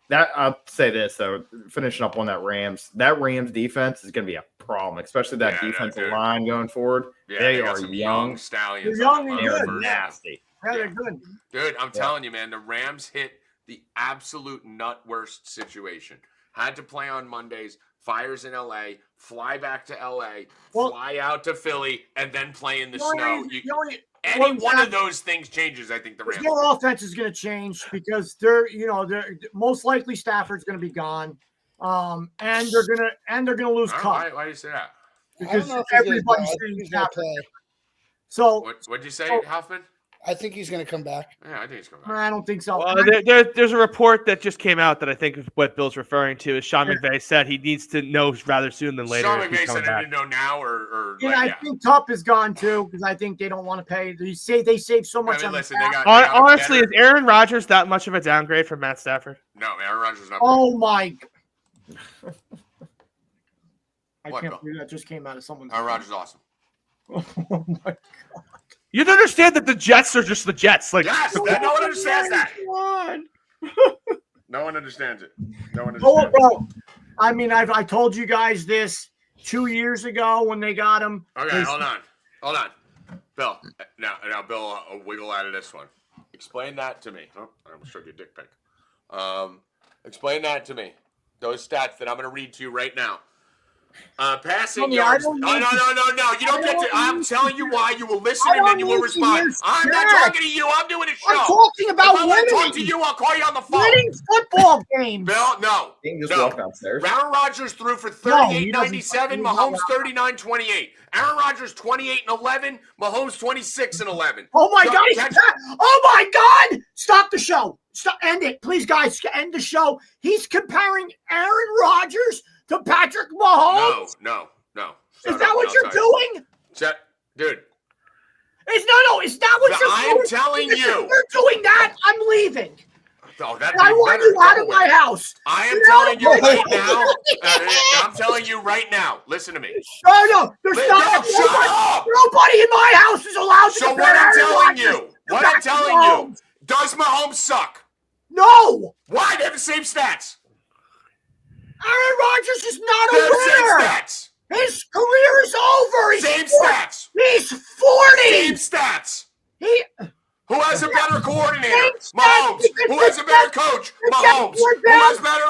that I'll say this though. Finishing up on that Rams defense is going to be a problem, especially that defensive line going forward. Yeah, they are young stallions. They're young and They are good. nasty. Yeah, they're good. Dude, I'm telling you, man, the Rams hit the absolute nut worst situation. Had to play on Mondays, fires in LA, fly back to LA, fly out to Philly, and then play in the snow. Any one of those things changes, I think the Rams. Their offense is going to change because they're most likely Stafford's going to be gone, and they're going to lose Cup. Why do you say that? Because everybody's saying Stafford. So what'd you say, Hoffman? I think he's going to come back. Yeah, I think he's coming back. I don't think so. Well, there's a report that just came out that I think is what Bill's referring to. Is Sean McVay said he needs to know rather soon than later. Sean McVay said he didn't know now or I think Tup is gone too because I think they don't want to pay. They save so much. Listen, honestly, is Aaron Rodgers that much of a downgrade from Matt Stafford? No, Aaron Rodgers is not. Oh my! I can't believe that just came out of someone's. Aaron Rodgers is awesome. Oh my God! You have to understand that the Jets are just the Jets. Like, yes, no one understands that. No one understands it. No one understands it. Bro, I mean, I told you guys this 2 years ago when they got him. Okay, hold on. Bill, now Bill, wiggle out of this one. Explain that to me. Oh, I almost showed you a dick pic. Explain that to me. Those stats that I'm going to read to you right now. Passing yards. No. You don't get to. I'm telling you why. You will listen and then you will respond. I'm not talking to you. I'm doing a show. I'm talking about winning. If I talk to you, I'll call you on the phone. Winning football games. Bill, no. Walk downstairs. Aaron Rodgers threw for 38.97. Mahomes 39.28. Aaron Rodgers 28-11. Mahomes 26-11. Oh my God! Oh my God! Stop the show. Stop. End it, please, guys. End the show. He's comparing Aaron Rodgers to Patrick Mahomes? No. Is that what you're doing? Dude. It's not what you're doing. I'm telling you. If you're doing that, I'm leaving. Oh, I want you out of my house. I am telling you right now. I'm telling you right now. Listen to me. No. There's nobody in my house is allowed to. So what I'm telling you, does Mahomes suck? No. Why? They have the same stats. Aaron Rodgers is not a winner. Same stats. His career is over. Same stats. He's 40. Same stats. Who has a better coordinator? Mahomes. Who has a better coach? Mahomes. Who has better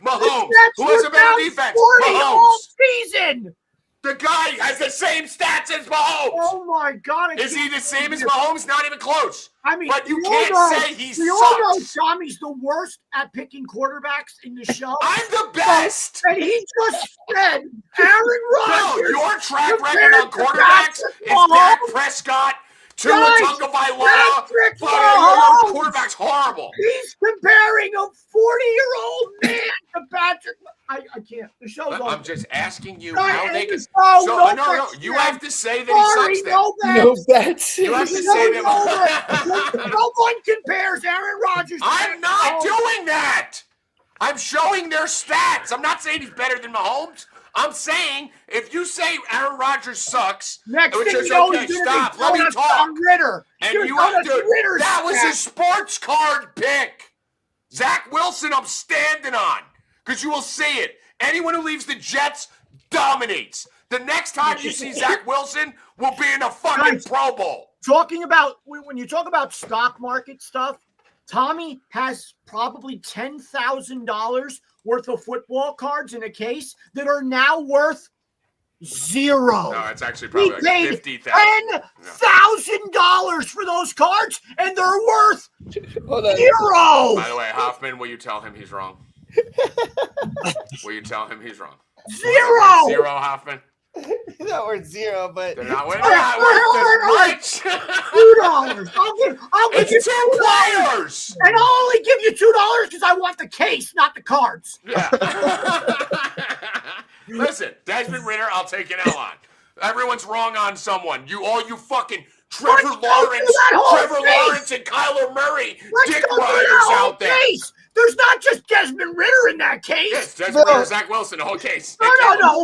Mahomes. Who has a better defense? Mahomes. Season. The guy has the same stats as Mahomes. Oh my God! Is he the same as Mahomes? Not even close. I mean, but you can't say he sucks. We all know Tommy's the worst at picking quarterbacks in the show. I'm the best. And he just said Aaron Rodgers. No, your track record on quarterbacks is Dak Prescott. Tua Tagovailoa. Your quarterback's horrible. He's comparing a 40-year-old man to Patrick. I can't. The show's over. I'm just asking you how they can. No. You have to say that he sucks. No bets. You have to say that. No one compares Aaron Rodgers. I'm not doing that. I'm showing their stats. I'm not saying he's better than Mahomes. I'm saying if you say Aaron Rodgers sucks, next which thing is you know, okay, stop. Let me talk. Ritter. And you have to. That was a sports card pick. Zach Wilson, I'm standing on because you will see it. Anyone who leaves the Jets dominates. The next time you see Zach Wilson, will be in a fucking Pro Bowl. When you talk about stock market stuff, Tommy has probably $10,000 worth of football cards in a case that are now worth $0. No, it's actually probably like $50,000. $10,000 for those cards, and they're worth $0. By the way, Hoffman, will you tell him he's wrong? Will you tell him he's wrong? Zero. Zero, Hoffman. Not worth zero, but They're not worth this much. $2. I'll give you It's two players. and I'll only give you $2 because I want the case, not the cards. Yeah. Listen, Desmond Ritter, I'll take an L on. Everyone's wrong on someone. All you fucking Trevor Lawrence and Kyler Murray dick riders out there. Case. There's not just Desmond Ritter in that case. Yes, Desmond Ritter, Zach Wilson, the whole case. No.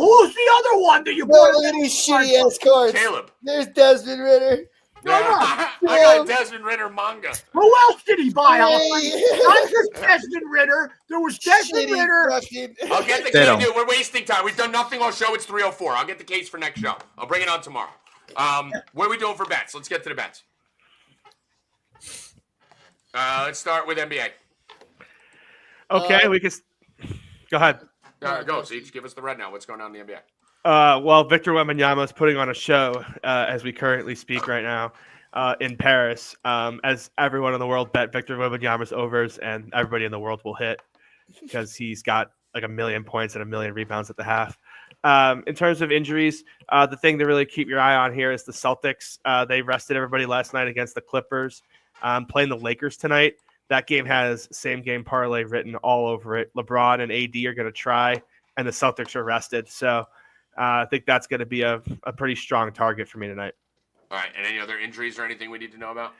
Who's the other one that you put? look at these shitty ass cards. Caleb. There's Desmond Ritter. I got Desmond Ritter manga. Who else did he buy? Not just Desmond Ritter. There was Desmond Ritter. I'll get the case. Dude, we're wasting time. We've done nothing all show. It's 3:04. I'll get the case for next show. I'll bring it on tomorrow. What are we doing for bets? Let's get to the bets. Let's start with NBA. Okay, we can go ahead. Go, Siege. Give us the red now. What's going on in the NBA? Well, Victor Wembanyama is putting on a show as we currently speak right now in Paris. As everyone in the world bet Victor Wembanyama's overs, and everybody in the world will hit because he's got like 1 million points and 1 million rebounds at the half. In terms of injuries, the thing to really keep your eye on here is the Celtics. They rested everybody last night against the Clippers. Playing the Lakers tonight. That game has same game parlay written all over it. LeBron and AD are going to try, and the Celtics are rested. So I think that's going to be a pretty strong target for me tonight. All right. And any other injuries or anything we need to know about?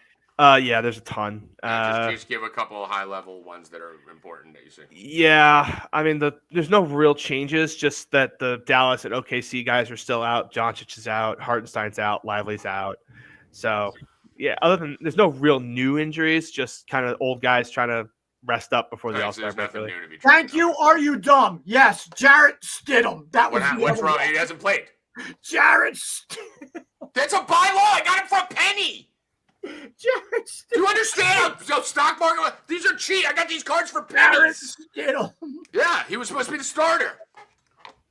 Yeah, there's a ton. Just give a couple of high-level ones that are important that you see. Yeah, I mean, there's no real changes, just that the Dallas and OKC guys are still out. Doncic is out. Hartenstein's out. Lively's out. So, yeah, other than there's no real new injuries, just kind of old guys trying to rest up before the All-Star break. Thank you. Are you dumb? Yes, Jarrett Stidham. What's wrong? He hasn't played. Jarrett Stidham. That's a bylaw. I got it for a penny. Jarrett Stidham. Do you understand? So stock market. These are cheap. I got these cards for pennies. Jarrett Stidham. Yeah, he was supposed to be the starter.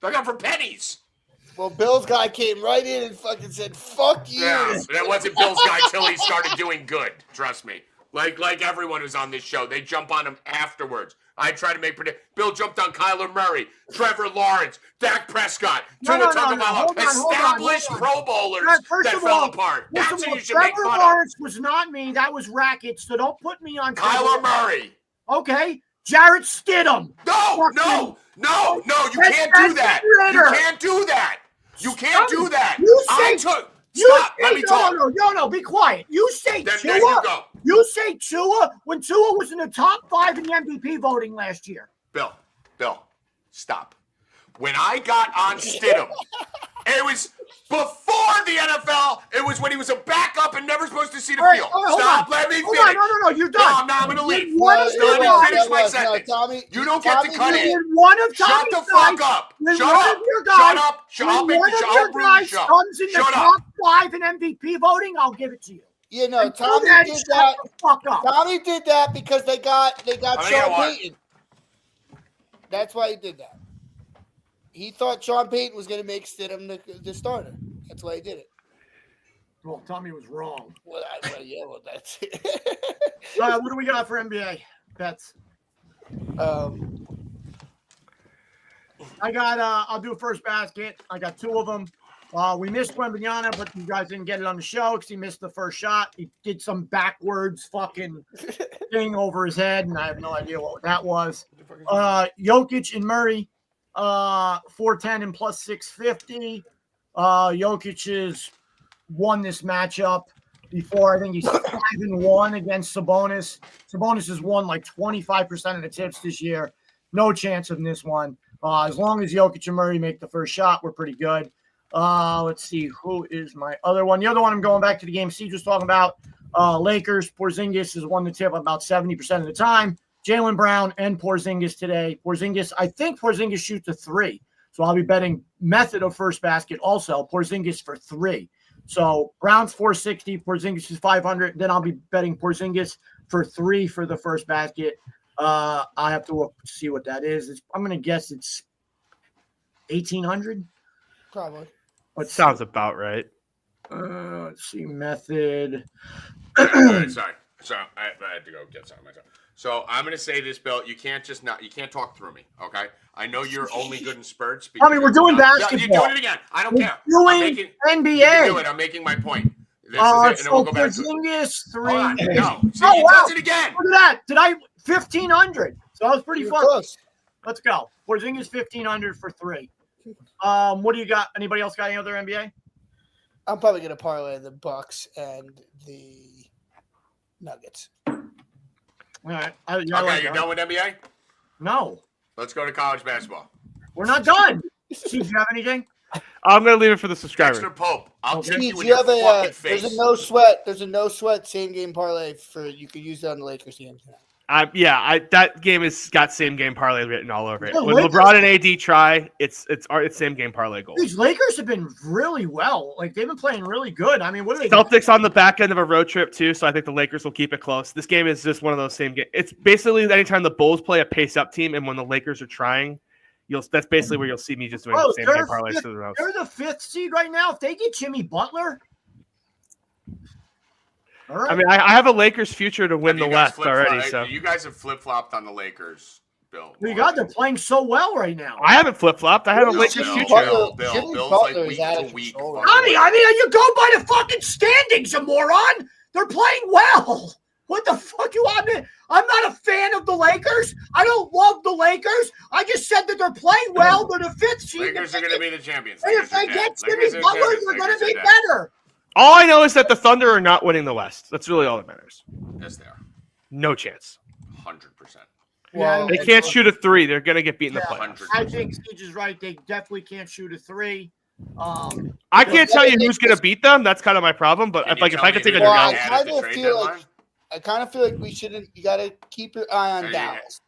I got him for pennies. Well, Bill's guy came right in and fucking said, "Fuck you." Yeah, that wasn't Bill's guy till he started doing good. Trust me. Like everyone who's on this show, they jump on him afterwards. I try to make predict. Bill jumped on Kyler Murray, Trevor Lawrence, Dak Prescott, established Pro Bowlers that fell apart. That's who you should make fun of. Trevor Lawrence was not me. That was Racket. So don't put me on Kyler Murray. Okay, Jarrett Stidham. No. You can't do that. You can't do that. You can't do that. Stop. Let me talk. No, be quiet. You say Tua. There you go. You say Tua when Tua was in the top 5 in the MVP voting last year. Bill, stop. When I got on Stidham, it was before the NFL. It was when he was a backup and never supposed to see the field. Stop. Let me finish. No, you're done. No, I'm going to leave. Let me finish my sentence. Tommy, you don't get to cut in. Shut the fuck up. Shut up. I'll bring the show. Comes in the top 5 in MVP voting, I'll give it to you. You know, Tommy did that. Tommy did that because they got Sean Payton. That's why he did that. He thought Sean Payton was going to make Stidham the starter. That's why he did it. Well, Tommy was wrong. Well, that's it. What do we got for NBA bets? I got. I'll do first basket. I got 2 of them. We missed Wembanyama, but you guys didn't get it on the show because he missed the first shot. He did some backwards fucking thing over his head, and I have no idea what that was. Jokic and Murray, 410 and plus 650. Jokic has won this matchup before. I think he's 5-1 against Sabonis. Sabonis has won like 25% of the tips this year. No chance in this one. As long as Jokic and Murray make the first shot, we're pretty good. Let's see. Who is my other one? The other one, I'm going back to the game Steve was talking about. Lakers. Porzingis has won the tip about 70% of the time. Jaylen Brown and Porzingis today. I think Porzingis shoots a 3. So I'll be betting method of first basket also. Porzingis for 3. So Brown's 460. Porzingis is 500. Then I'll be betting Porzingis for 3 for the first basket. I have to look to see what that is. I'm going to guess it's 1,800. Probably. What sounds about right. Let's see. Method. Sorry. I had to go get something myself. So I'm going to say this, Bill. You can't talk through me, okay? I know you're only good in spurts. I mean, we're doing basketball. You're doing it again. I don't care. Doing NBA. You can do it. I'm making my point. This is it, and then we'll go back to Porzingis 3. Hold on. No. See, Oh, he wow. does it again. Look at that. Did I 1,500? So that was pretty fun. Close. Let's go. Porzingis 1,500 for 3. What do you got? Anybody else got any other NBA? I'm probably gonna parlay the Bucks and the Nuggets. All right. Okay, you're done with NBA? No. Let's go to college basketball. We're not done. Steve, do you have anything? I'm going to leave it for the subscriber. Dexter Pope. I'll take you in You your have fucking face. there's a no sweat. There's a no sweat same game parlay for you could use that on the Lakers game tonight. That game has got same game parlay written all over it. The When Lakers- LeBron and AD try, it's same game parlay goal. These Lakers have been really well. Like, they've been playing really good. I mean, what are they? Celtics on the back end of a road trip too, so I think the Lakers will keep it close. This game is just one of those same games. It's basically anytime the Bulls play a pace up team, and when the Lakers are trying, that's basically where you'll see me just doing the same game parlays to the road. They're the 5th seed right now. If they get Jimmy Butler, all right. I mean, I have a Lakers future to win Have the you guys West already. flip-flopped? So You guys have flip-flopped on the Lakers, Bill. you got they're playing so well right now. I haven't flip flopped. I have a Lakers Bill, future. Bill, Jimmy Bill's Butler like is week out to of week. control. I mean, you go by the fucking standings, you moron. They're playing well. What the fuck you want me? I'm not a fan of the Lakers. I don't love the Lakers. I just said that they're playing well. They're the 5th seed. Lakers are going to be the champions. And if Lakers are they dead. get Jimmy Lakers are Butler, dead. they're going Lakers to are be dead. better. All I know is that the Thunder are not winning the West. That's really all that matters. Yes, they are. No chance. 100%. Well, They can't shoot a 3. They're going to get beat in the Yeah. playoffs. I think Siege is right. They definitely can't shoot a 3. I can't tell you who's going to beat them. That's kind of my problem. But Can if you I tell could me take a who Well, they're I gonna guess, add at kind the of trade feel deadline? like we shouldn't. You got to keep your eye on Yeah. Dallas.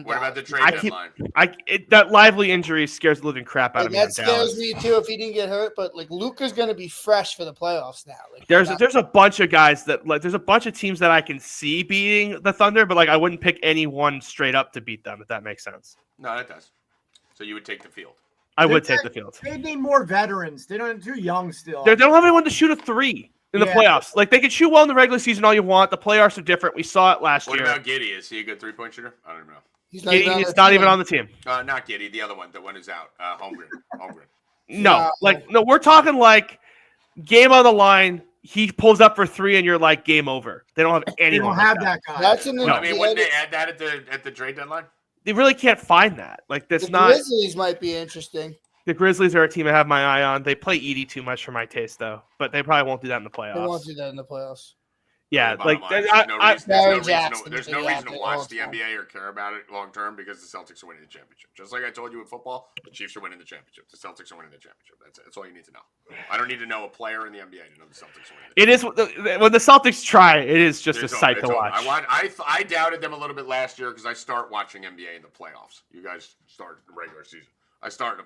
What about the trade I keep- deadline? that lively injury scares the living crap out Like, of me. on that scares Dallas. me too if he didn't get hurt. But like Luka's going to be fresh for the playoffs now. Like, There's a bunch of guys that there's a bunch of teams that I can see beating the Thunder, but I wouldn't pick any one straight up to beat them, if that makes sense. No, that does. So you would take the field. I would take the field. They need more veterans. They're too young still. They don't have anyone to shoot a 3 in the Yeah. playoffs. Like, they can shoot well in the regular season all you want. The playoffs are different. We saw it last What year. about Giddy? Is he a good three-point shooter? I don't know. he's He's not even on the team. Not Giddy. The other one. The one who's out. Holmgren. No, we're talking like game on the line. He pulls up for 3, and you're like game over. They don't have They anyone. don't have like that guy. That's in the. I mean, wouldn't they add that at the trade deadline? They really can't find that. Like, that's the not. Grizzlies might be interesting. The Grizzlies are a team I have my eye on. They play Edie too much for my taste, though. But they probably won't do that in the They won't playoffs. do that in the playoffs. Yeah, Bottom like line, Barry there's Jackson, no yeah, reason to the watch whole the time. NBA or care about it long term because the Celtics are winning the championship. Just like I told you with football, the Chiefs are winning the championship. The Celtics are winning the championship. That's all you need to know. I don't need to know a player in the NBA to know the Celtics are winning. it is when the Celtics try. It is just It's a over, sight it's to over. watch. I doubted them a little bit last year because I start watching NBA in the playoffs. You guys start the regular season. I started.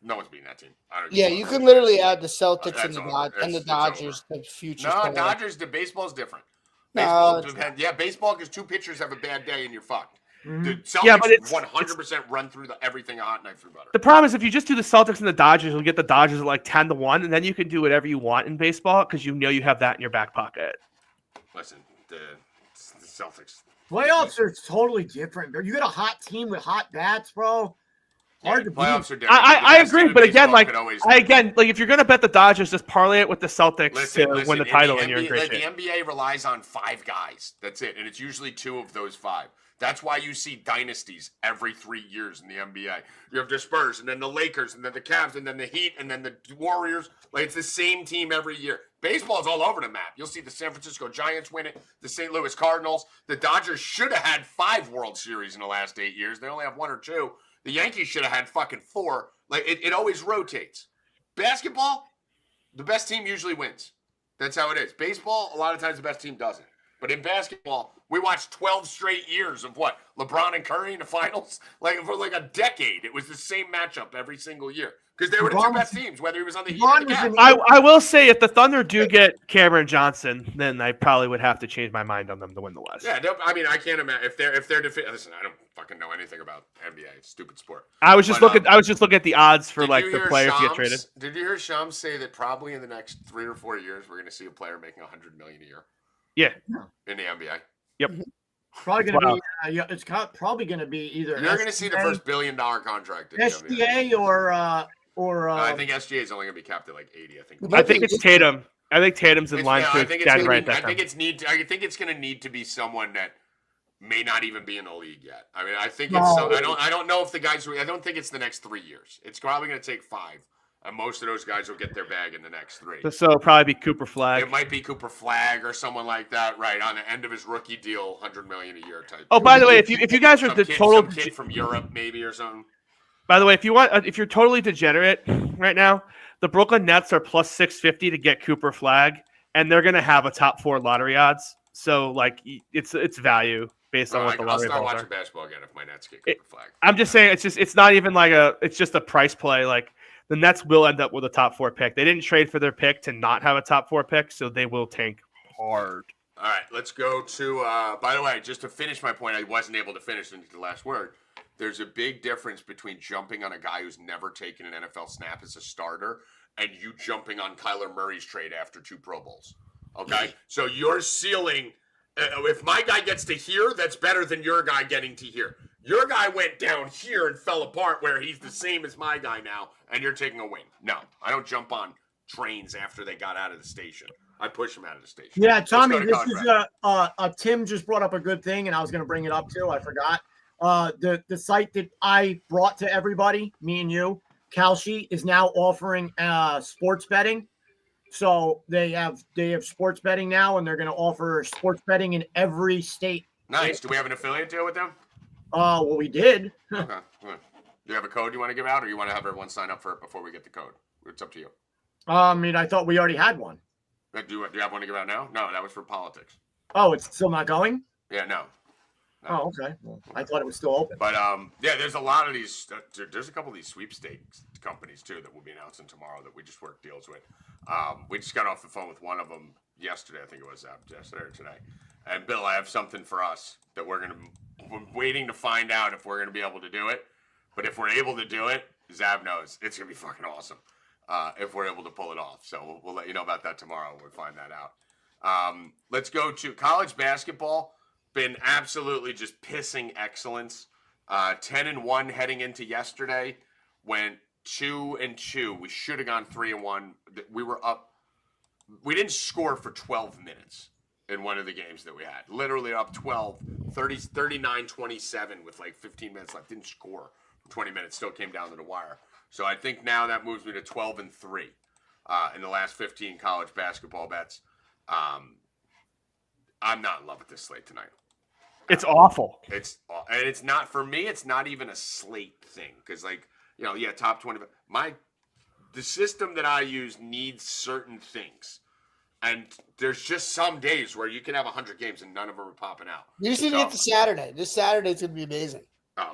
No one's beating that team. I don't Yeah, give a you fuck. can literally add the Celtics That's and over. the It's Dodgers to future. No, playoffs. Dodgers. The baseball's different. No, Baseball, it's yeah, baseball because 2 pitchers have a bad day and you're fucked. Mhm. The Celtics Yeah, but it's 100% run through everything a hot knife through butter. The problem is if you just do the Celtics and the Dodgers, you'll get the Dodgers at like 10-1, and then you can do whatever you want in baseball because you know you have that in your back pocket. Listen, the Celtics. Playoffs are totally different. You got a hot team with hot bats, bro. Hard to beat. Playoffs are different. I The best agree, team in but again, baseball like could always- if you're gonna bet the Dodgers, just parlay it with the Celtics Listen, to win the title, and you're in great the shape. NBA relies on 5 guys. That's it, and it's usually 2 of those 5. That's why you see dynasties every 3 years in the NBA. You have the Spurs, and then the Lakers, and then the Cavs, and then the Heat, and then the Warriors. Like, it's the same team every year. Baseball's all over the map. You'll see the San Francisco Giants win it, the St. Louis Cardinals. The Dodgers should have had 5 World Series in the last 8 years. They only have 1 or 2. The Yankees should have had fucking 4. Like, it always rotates. Basketball, the best team usually wins. That's how it is. Baseball, a lot of times the best team doesn't. But in basketball, we watched 12 straight years of what? LeBron and Curry in the finals? Like, for like a decade, it was the same matchup every single year. Because they were the 2 best teams, whether he was on the Heat or the Cavs. I will say if the Thunder do get Cameron Johnson, then I probably would have to change my mind on them to win the West. Yeah, I mean, I can't imagine if they're listen, I don't fucking know anything about NBA. It's a stupid sport. I was just looking at the odds for Did like you the hear players to get Shams- traded. Did you hear Shams say that probably in the next 3 or 4 years we're going to see a player making $100 million a year Yeah. in the NBA? Yep. Probably going to be. It's probably going to be either. You're going to see the first $1 billion contract. SGA or. I think SGA is only going to be capped at like 80. I think it's Tatum. I think Tatum's in line to I think it's going to need to be someone that may not even be in the league yet. I mean, I think I don't know if the guys. I don't think it's the next 3 years. It's probably going to take 5. And most of those guys will get their bag in the next 3. So it'll probably be Cooper Flagg. It might be Cooper Flagg or someone like that, right? On the end of his rookie deal, $100 million a year type. Oh, by the way, if you guys are some kid from Europe maybe or something. By the way, if you're totally degenerate right now, the Brooklyn Nets are plus 650 to get Cooper Flagg, and they're going to have a top 4 lottery odds. So like it's value based on what the lottery. I'll start watching basketball again if my Nets get Cooper Flagg. I'm just saying it's not even like it's just a price play. Like the Nets will end up with a top 4 pick. They didn't trade for their pick to not have a top 4 pick, so they will tank hard. All right, let's go to. By the way, just to finish my point, I wasn't able to finish into the last word. There's a big difference between jumping on a guy who's never taken an NFL snap as a starter and you jumping on Kyler Murray's trade after 2 Pro Bowls. Okay? So your ceiling, if my guy gets to here, that's better than your guy getting to here. Your guy went down here and fell apart where he's the same as my guy now, and you're taking a wing. No, I don't jump on trains after they got out of the station. I push them out of the station. Yeah, Tommy, this is Tim just brought up a good thing, and I was going to bring it up too. I forgot. The site that I brought to everybody, me and you, Kalshi, is now offering sports betting. So they have sports betting now, and they're going to offer sports betting in every state. Nice. Do we have an affiliate deal with them? Well, we did. Okay. Do you have a code you want to give out, or you want to have everyone sign up for it before we get the code? It's up to you. I mean, I thought we already had one. Do you have one to give out now? No, that was for politics. Oh, it's still not going? Yeah, no. Oh, okay. Well, I thought it was still open. But yeah, there's a lot of these. There's a couple of these sweepstakes companies too that we'll be announcing tomorrow that we just work deals with. We just got off the phone with one of them yesterday. I think it was yesterday or today. And Bill, I have something for us that we're waiting to find out if we're gonna be able to do it. But if we're able to do it, Zav knows it's gonna be fucking awesome. If we're able to pull it off. So we'll let you know about that tomorrow when we find that out. Let's go to college basketball. Been absolutely just pissing excellence. 10-1 heading into yesterday. Went 2-2. We should have gone 3-1. We were up. We didn't score for 12 minutes in one of the games that we had. Literally up 12, 39-27 with like 15 minutes left. Didn't score for 20 minutes. Still came down to the wire. So I think now that moves me to 12-3 in the last 15 college basketball bets. I'm not in love with this slate tonight. It's awful. It's not for me. It's not even a slate thing because, like, top 20. The system that I use needs certain things, and there's just some days where you can have 100 games and none of them are popping out. You just need to get to Saturday. This Saturday's gonna be amazing. Oh,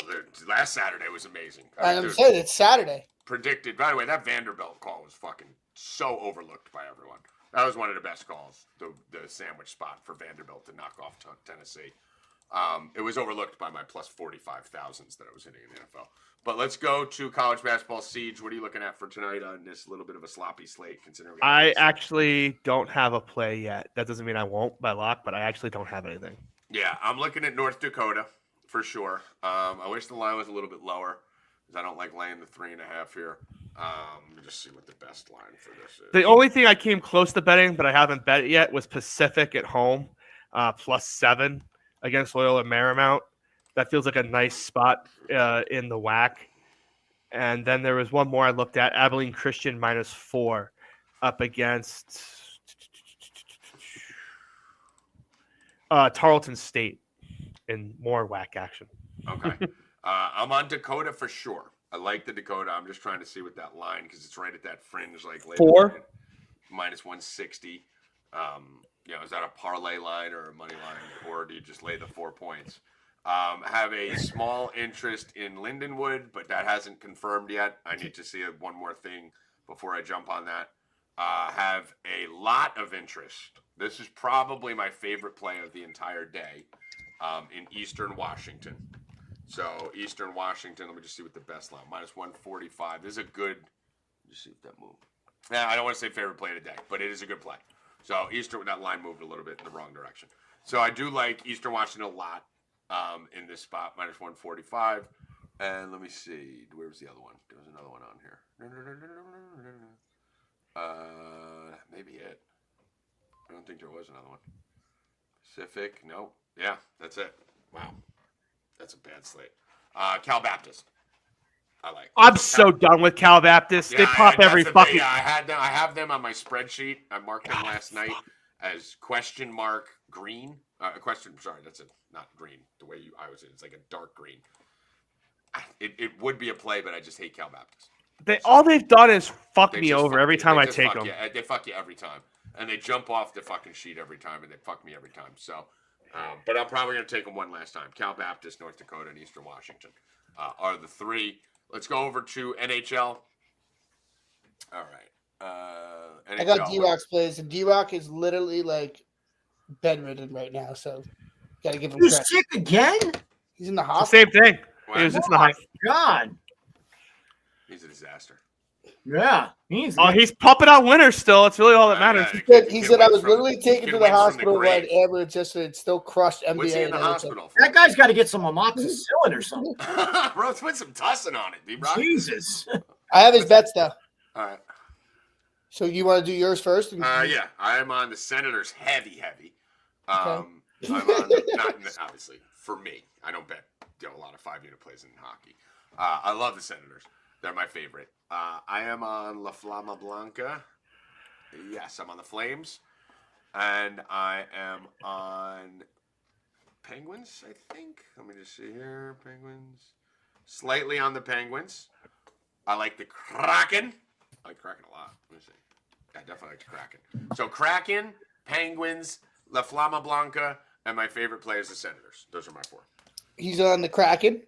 last Saturday was amazing. I'm saying it's Saturday. Predicted. By the way, that Vanderbilt call was fucking so overlooked by everyone. That was one of the best calls. The sandwich spot for Vanderbilt to knock off Tennessee. It was overlooked by my plus 45,000s that I was hitting in the NFL. But let's go to college basketball. Siege, what are you looking at for tonight on this little bit of a sloppy slate? Considering I actually don't have a play yet. That doesn't mean I won't by lock, but I actually don't have anything. Yeah, I'm looking at North Dakota for sure. I wish the line was a little bit lower because I don't like laying the 3.5 here. Let me just see what the best line for this is. The only thing I came close to betting, but I haven't bet it yet, was Pacific at home, +7 against Loyola Marymount. That feels like a nice spot in the WAC. And then there was one more I looked at, Abilene Christian -4 up against Tarleton State in more WAC action. Okay. I'm on Dakota for sure. I like the Dakota. I'm just trying to see what that line, because it's right at that fringe, like later 4 -160. Is that a parlay line or a money line, or do you just lay the 4 points? Have a small interest in Lindenwood, but that hasn't confirmed yet. I need to see one more thing before I jump on that. Have a lot of interest. This is probably my favorite play of the entire day in Eastern Washington. So Eastern Washington, let me just see what the best line, -145. This is a good, let me see if that moved. I don't want to say favorite play of the day, but it is a good play. So Eastern, that line moved a little bit in the wrong direction. So I do like Eastern Washington a lot. in this spot, minus 145. And let me see. Where was the other one? There was another one on here. Maybe it. I don't think there was another one. Pacific. Nope. Yeah, that's it. Wow. That's a bad slate. Cal Baptist. I like. I'm so done with Cal Baptist. They pop every fucking. Yeah, I have them on my spreadsheet. I marked them last night as question mark green. Sorry, that's not green. The way I was, it's like a dark green. It would be a play, but I just hate Cal Baptist. All they've done is fuck me over every time I take them. They fuck you every time, and they jump off the fucking sheet every time, and they fuck me every time. So, but I'm probably gonna take them one last time. Cal Baptist, North Dakota, and Eastern Washington are the three. Let's go over to NHL. All right. NHL. I got D-Rock's plays, and D-Rock is literally like bedridden right now, so got to give him He's credit. sick again? He's in the hospital. Same thing. Wow. He was just in the hospital. God. He's a disaster. Yeah. He's pumping out winners still. It's really all that matters. He said I was literally taken to the hospital by an ambulance yesterday and still crushed NBA. What's he in the hospital for? That guy's got to get some amoxicillin or something. Bro, put some tussin on it, D-Rock. Jesus. I have his bets, though. All right. So you want to do yours first? Yeah. I am on the Senators heavy. Okay. I'm on obviously, for me. I don't bet a lot of 5-unit plays in hockey. I love the Senators. They're my favorite. I am on La Flama Blanca. Yes, I'm on the Flames. And I am on Penguins, I think. Let me just see here. Penguins. Slightly on the Penguins. I like the Kraken. I like Kraken a lot. Let me see. I definitely like the Kraken. So Kraken, Penguins, La Flama Blanca, and my favorite play is the Senators. Those are my 4. He's on the Kraken.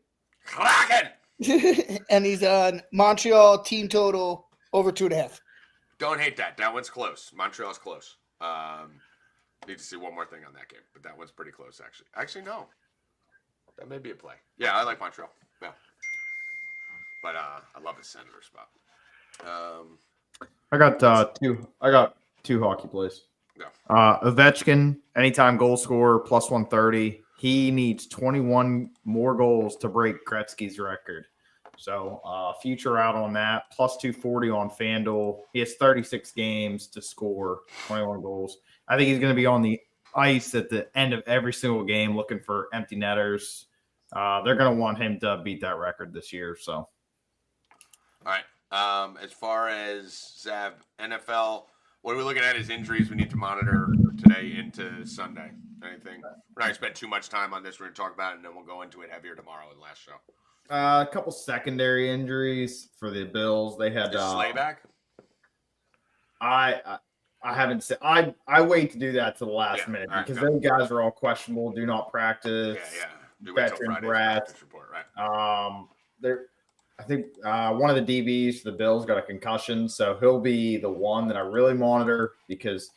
Kraken! And he's on Montreal team total over 2.5. Don't hate that. That one's close. Montreal's close. Need to see one more thing on that game, but that one's pretty close, actually. Actually, no. That may be a play. Yeah, I like Montreal. Yeah. But I love the Senator spot. I got two hockey plays. Yeah. Ovechkin, anytime goal scorer, plus 130. He needs 21 more goals to break Gretzky's record. So future out on that, plus 240 on FanDuel. He has 36 games to score 21 goals. I think he's going to be on the ice at the end of every single game looking for empty netters. They're going to want him to beat that record this year. So, all right. As far as Zav, NFL, what are we looking at as injuries we need to monitor today into Sunday? Anything? We're not going to spend too much time on this. We're going to talk about it, and then we'll go into it heavier tomorrow in the last show. A couple secondary injuries for the Bills. They had Slay back. I haven't said. I wait to do that to the last minute because those guys are all questionable. Do not practice. Yeah. Do veteran rest. Report, right? I think one of the DBs for the Bills got a concussion, so he'll be the one that I really monitor because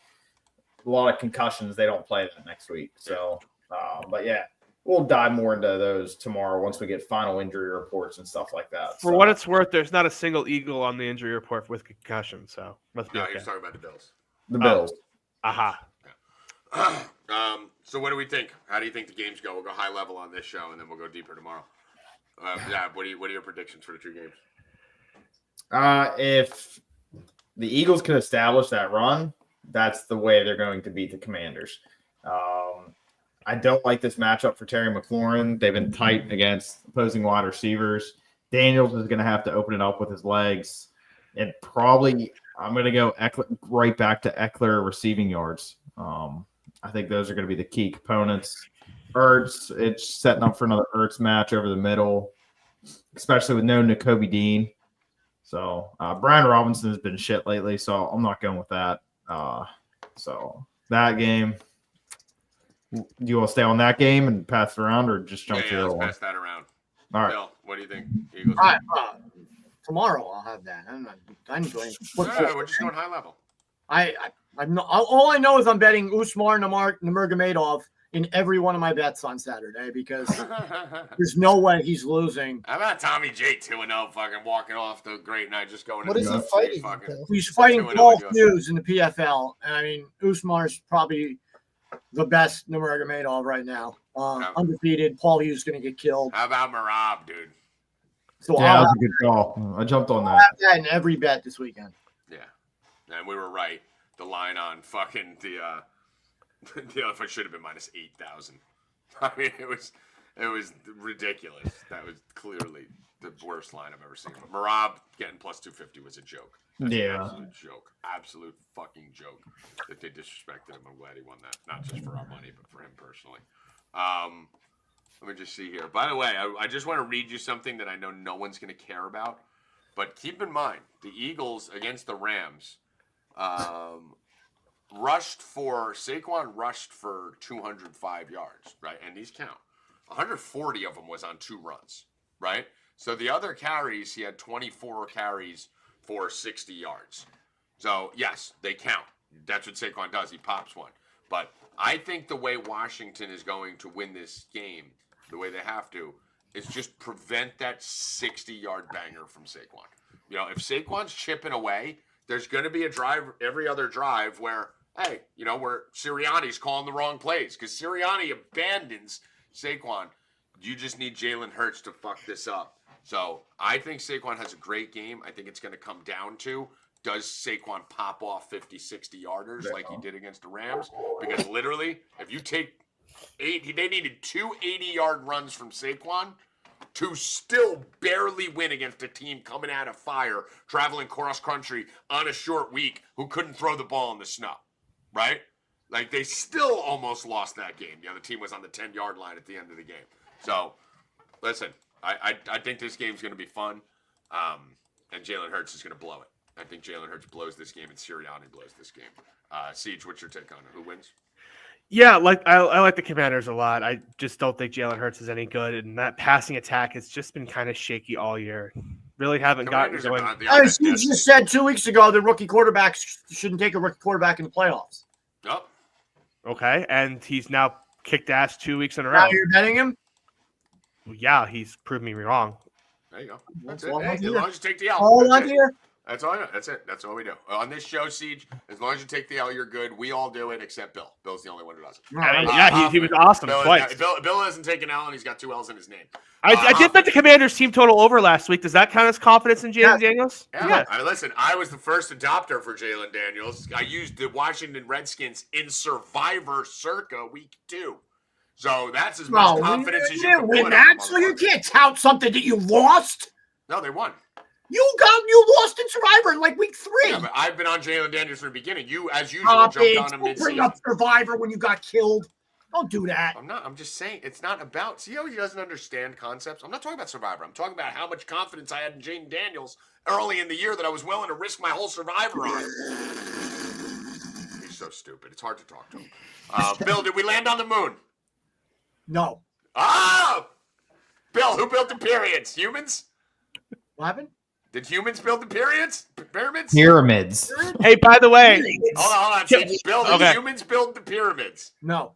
a lot of concussions, they don't play that next week. So, but yeah, we'll dive more into those tomorrow once we get final injury reports and stuff like that. For what it's worth, there's not a single Eagle on the injury report with concussion, so must be okay. You're talking about the Bills. The Bills. Aha. Yeah. So what do we think? How do you think the games go? We'll go high level on this show, and then we'll go deeper tomorrow. What are your predictions for the 2 games? If the Eagles can establish that run, that's the way they're going to beat the Commanders. I don't like this matchup for Terry McLaurin. They've been tight against opposing wide receivers. Daniels is going to have to open it up with his legs. And probably I'm going to go right back to Eckler receiving yards. I think those are going to be the key components. Ertz, it's setting up for another Ertz match over the middle, especially with no Nakobe Dean. So Brian Robinson has been shit lately, so I'm not going with that. So that game, do you want to stay on that game and pass it around or just jump to the other one? Pass that around. All right. Bill, what do you think? Eagles? All right, tomorrow I'll have that. I'm going. We're just going high level. I'm not, all I know is I'm betting Usmar Nurmagomedov in every one of my bets on Saturday because there's no way he's losing. How about Tommy J 2-0 fucking walking off the great night just going? What is he fighting? He's fighting Paul Hughes in the PFL, and I mean Usmar's probably the best Nurmagomedov right now. Undefeated. Paul Hughes going to get killed. How about Marab, dude? So yeah, that was a good call. I jumped on that. I'll have that in every bet this weekend. Yeah, and we were right. The line on fucking the elephant should have been minus 8,000. I mean, it was ridiculous. That was clearly the worst line I've ever seen. But Marab getting plus 250 was a joke. That's an absolute joke. Absolute fucking joke that they disrespected him. I'm glad he won that. Not just for our money, but for him personally. Let me just see here. By the way, I just want to read you something that I know no one's going to care about. But keep in mind, the Eagles against the Rams Saquon rushed for 205 yards, right? And these count. 140 of them was on 2 runs, right? So the other carries, he had 24 carries for 60 yards. So, yes, they count. That's what Saquon does. He pops one. But I think the way Washington is going to win this game, the way they have to, is just prevent that 60-yard banger from Saquon. You know, if Saquon's chipping away, there's going to be a drive, every other drive, where, hey, you know, where Sirianni's calling the wrong plays. Because Sirianni abandons Saquon. You just need Jalen Hurts to fuck this up. So I think Saquon has a great game. I think it's going to come down to, does Saquon pop off 50, 60-yarders like he did against the Rams? Because literally, if you take they needed 2 80-yard runs from Saquon to still barely win against a team coming out of fire, traveling cross-country on a short week, who couldn't throw the ball in the snow, right? Like, they still almost lost that game. The other team was on the 10-yard line at the end of the game. So, listen, I think this game's going to be fun, and Jalen Hurts is going to blow it. I think Jalen Hurts blows this game, and Sirianni blows this game. Siege, what's your take on it? Who wins? Yeah, I like the Commanders a lot. I just don't think Jalen Hurts is any good, and that passing attack has just been kind of shaky all year. Really haven't gotten going. You just said 2 weeks ago that rookie quarterbacks shouldn't take a rookie quarterback in the playoffs. Yep. Okay, and he's now kicked ass 2 weeks in a row. Now you're betting him? Yeah, he's proved me wrong. There you go. That's it. Hey, as long as you take the L. All on here. That's all I know. That's it. That's all we do. On this show, Siege, as long as you take the L, you're good. We all do it except Bill. Bill's the only one who doesn't. He was awesome twice. Bill hasn't taken L, and he's got 2 L's in his name. I did bet the Commanders team total over last week. Does that count as confidence in Jalen Daniels? Yeah. Listen, I was the first adopter for Jalen Daniels. I used the Washington Redskins in Survivor circa week 2. So that's as much confidence as you can put. So you can't tout something that you lost. No, they won. You lost in Survivor in like week 3. Yeah, but I've been on Jalen Daniels from the beginning. You, as usual, jumped on him mid-season. Bring up Survivor when you got killed. Don't do that. I'm not. I'm just saying it's not about. See how he doesn't understand concepts? I'm not talking about Survivor. I'm talking about how much confidence I had in Jalen Daniels early in the year that I was willing to risk my whole Survivor on. He's so stupid. It's hard to talk to him. Bill, did we land on the moon? No. Ah! Bill, who built the pyramids? Humans? What happened? Did humans build the pyramids? Pyramids. Hey, by the way. Hold on. Bill, did humans build the pyramids? No.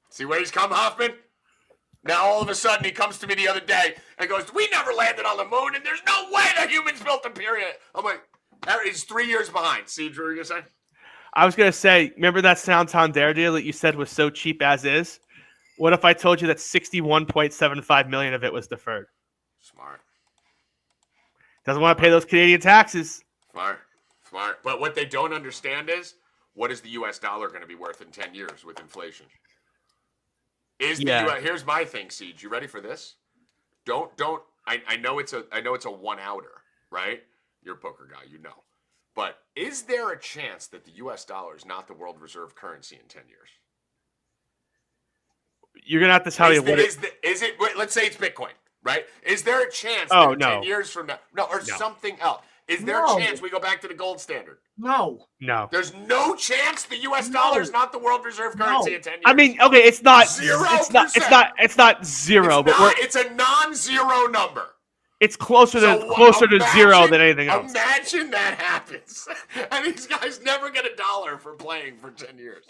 See where he's come, Hoffman? Now all of a sudden he comes to me the other day and goes, we never landed on the moon, and there's no way the humans built the pyramid. I'm like, he's 3 years behind. See, what were you going to say? I was going to say, remember that Soundtown Dare deal that you said was so cheap as is? What if I told you that $61.75 million of it was deferred? Smart. Doesn't want to pay those Canadian taxes. Smart. But what they don't understand is, what is the U.S. dollar going to be worth in 10 years with inflation? Here's my thing, Siege. You ready for this? I know it's a one-outer, right? You're a poker guy, you know. But is there a chance that the U.S. dollar is not the world reserve currency in 10 years? You're going to have to tell me what let's say it's Bitcoin, right? Is there a chance 10 years from now, something else? Is there a chance we go back to the gold standard? No. There's no chance the U.S. dollar is not the world reserve currency in 10 years. I mean, okay, it's not 0%. It's not zero, it's a non-zero number. It's closer to zero than anything else. Imagine that happens, and these guys never get $1 for playing for 10 years.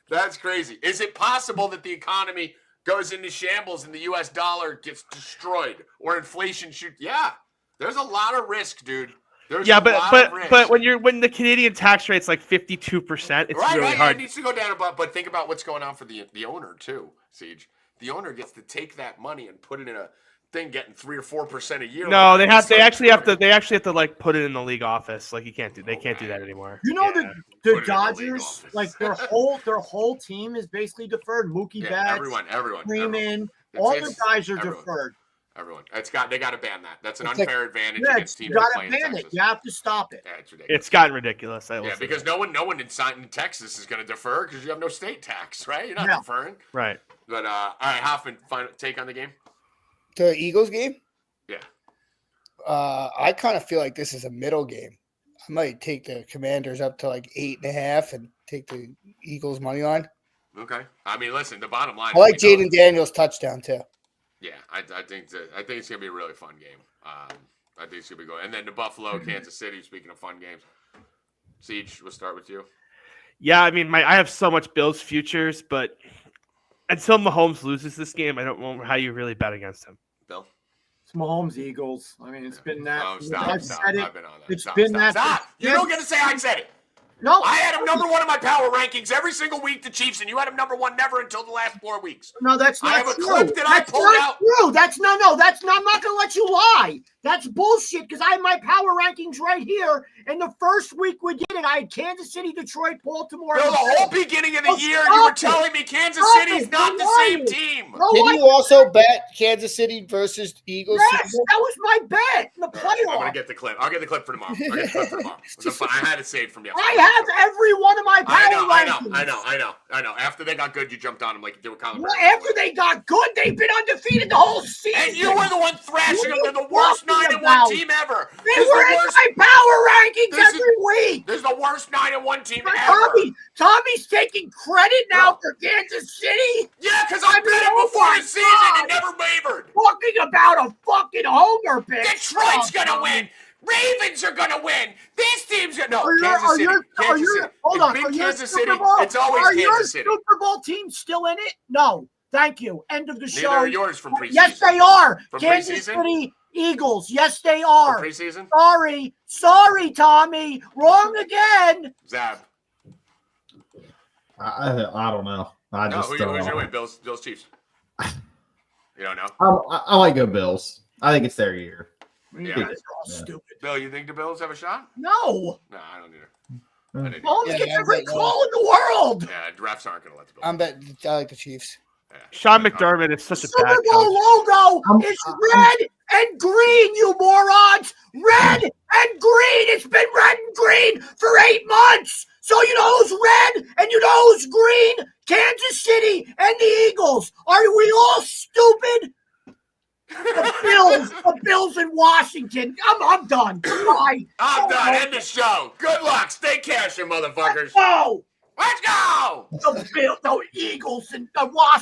That's crazy. Is it possible that the economy goes into shambles and the U.S. dollar gets destroyed or inflation shoots? Yeah, there's a lot of risk, dude. but when the Canadian tax rate's like 52%, it's really hard. It needs to go down but think about what's going on for the owner too, Siege. The owner gets to take that money and put it in a thing, getting 3 or 4% a year. No, they actually have to like put it in the league office. Like they can't do that anymore. You know the Dodgers, like their whole team is basically deferred. Mookie Betts, everyone, Freeman, all the guys are deferred. Everyone, they got to ban that. That's an unfair advantage against teams. You got to ban it. You have to stop it. Yeah, it's ridiculous. It's gotten ridiculous. Because no one in Texas is going to defer because you have no state tax, right? You're not deferring, right? But all right, Hoffman, final take on the game. The Eagles game? Yeah. I kind of feel like this is a middle game. I might take the Commanders up to like 8.5 and take the Eagles money line. Okay. I mean, listen, the bottom line. I like Jaden Daniels' touchdown too. Yeah, I think it's gonna be a really fun game. I think it's gonna be good. And then the Buffalo, Kansas City. Speaking of fun games, Siege, we'll start with you. Yeah, I mean, I have so much Bills futures, but until Mahomes loses this game, I don't know how you really bet against him. Bill, it's Mahomes Eagles. I mean, it's been that. Oh, stop! I've been on that. It's been that. Stop! You don't get to say I said it. No, I had him number one in my power rankings every single week, the Chiefs, and you had him number one never until the last 4 weeks. No, that's not true. I have a clip that I pulled out. True. That's not. I'm not going to let you lie. That's bullshit because I have my power rankings right here. And the first week we did it, I had Kansas City, Detroit, Baltimore. Bill, the whole beginning of the year, you were telling me Kansas City's not the same team. Didn't you also bet Kansas City versus Eagles? Yes, that was my bet in the playoff. I'm going to get the clip. I'll get the clip for tomorrow. I had it saved from yesterday. I have every one of my power rankings. I know. After they got good, you jumped on them like you did with Colin. Well, after they got good, they've been undefeated the whole season. And you were the one thrashing them. They're the worst 9-1 team ever. They were in my power rankings every week. This is the worst 9-1 team ever. Tommy's taking credit now for Kansas City. Yeah, because I bet it before the season and never wavered. Talking about a fucking homer pick. Detroit's going to win. Ravens are going to win. This team's going to Kansas City. Hold on. Kansas City. It's always Kansas City. Are your Super Bowl teams still in it? No. Thank you. End of the show. Neither are yours from preseason. Yes, they are. From Kansas preseason? City Eagles. Yes, they are. From preseason? Sorry, Tommy. Wrong again. Zab. I don't know. Who's going to win? Bills, Chiefs. You don't know? I like go Bills. I think it's their year. Yeah, it's all stupid. Bill, you think the Bills have a shot? No. No, I don't either. Mahomes gets every call in the world. Yeah, refs aren't going to let the Bills. I like the Chiefs. Yeah. Sean McDermott is such a bad Super Bowl logo is red and green, you morons. Red and green. It's been red and green for 8 months. So you know who's red and you know who's green? Kansas City and the Eagles. Are we all stupid? The Bills in Washington. I'm done. Goodbye. I'm done. End the show. Good luck. Stay cashin', motherfuckers. Let's go. Let's go. The Eagles and the Washington.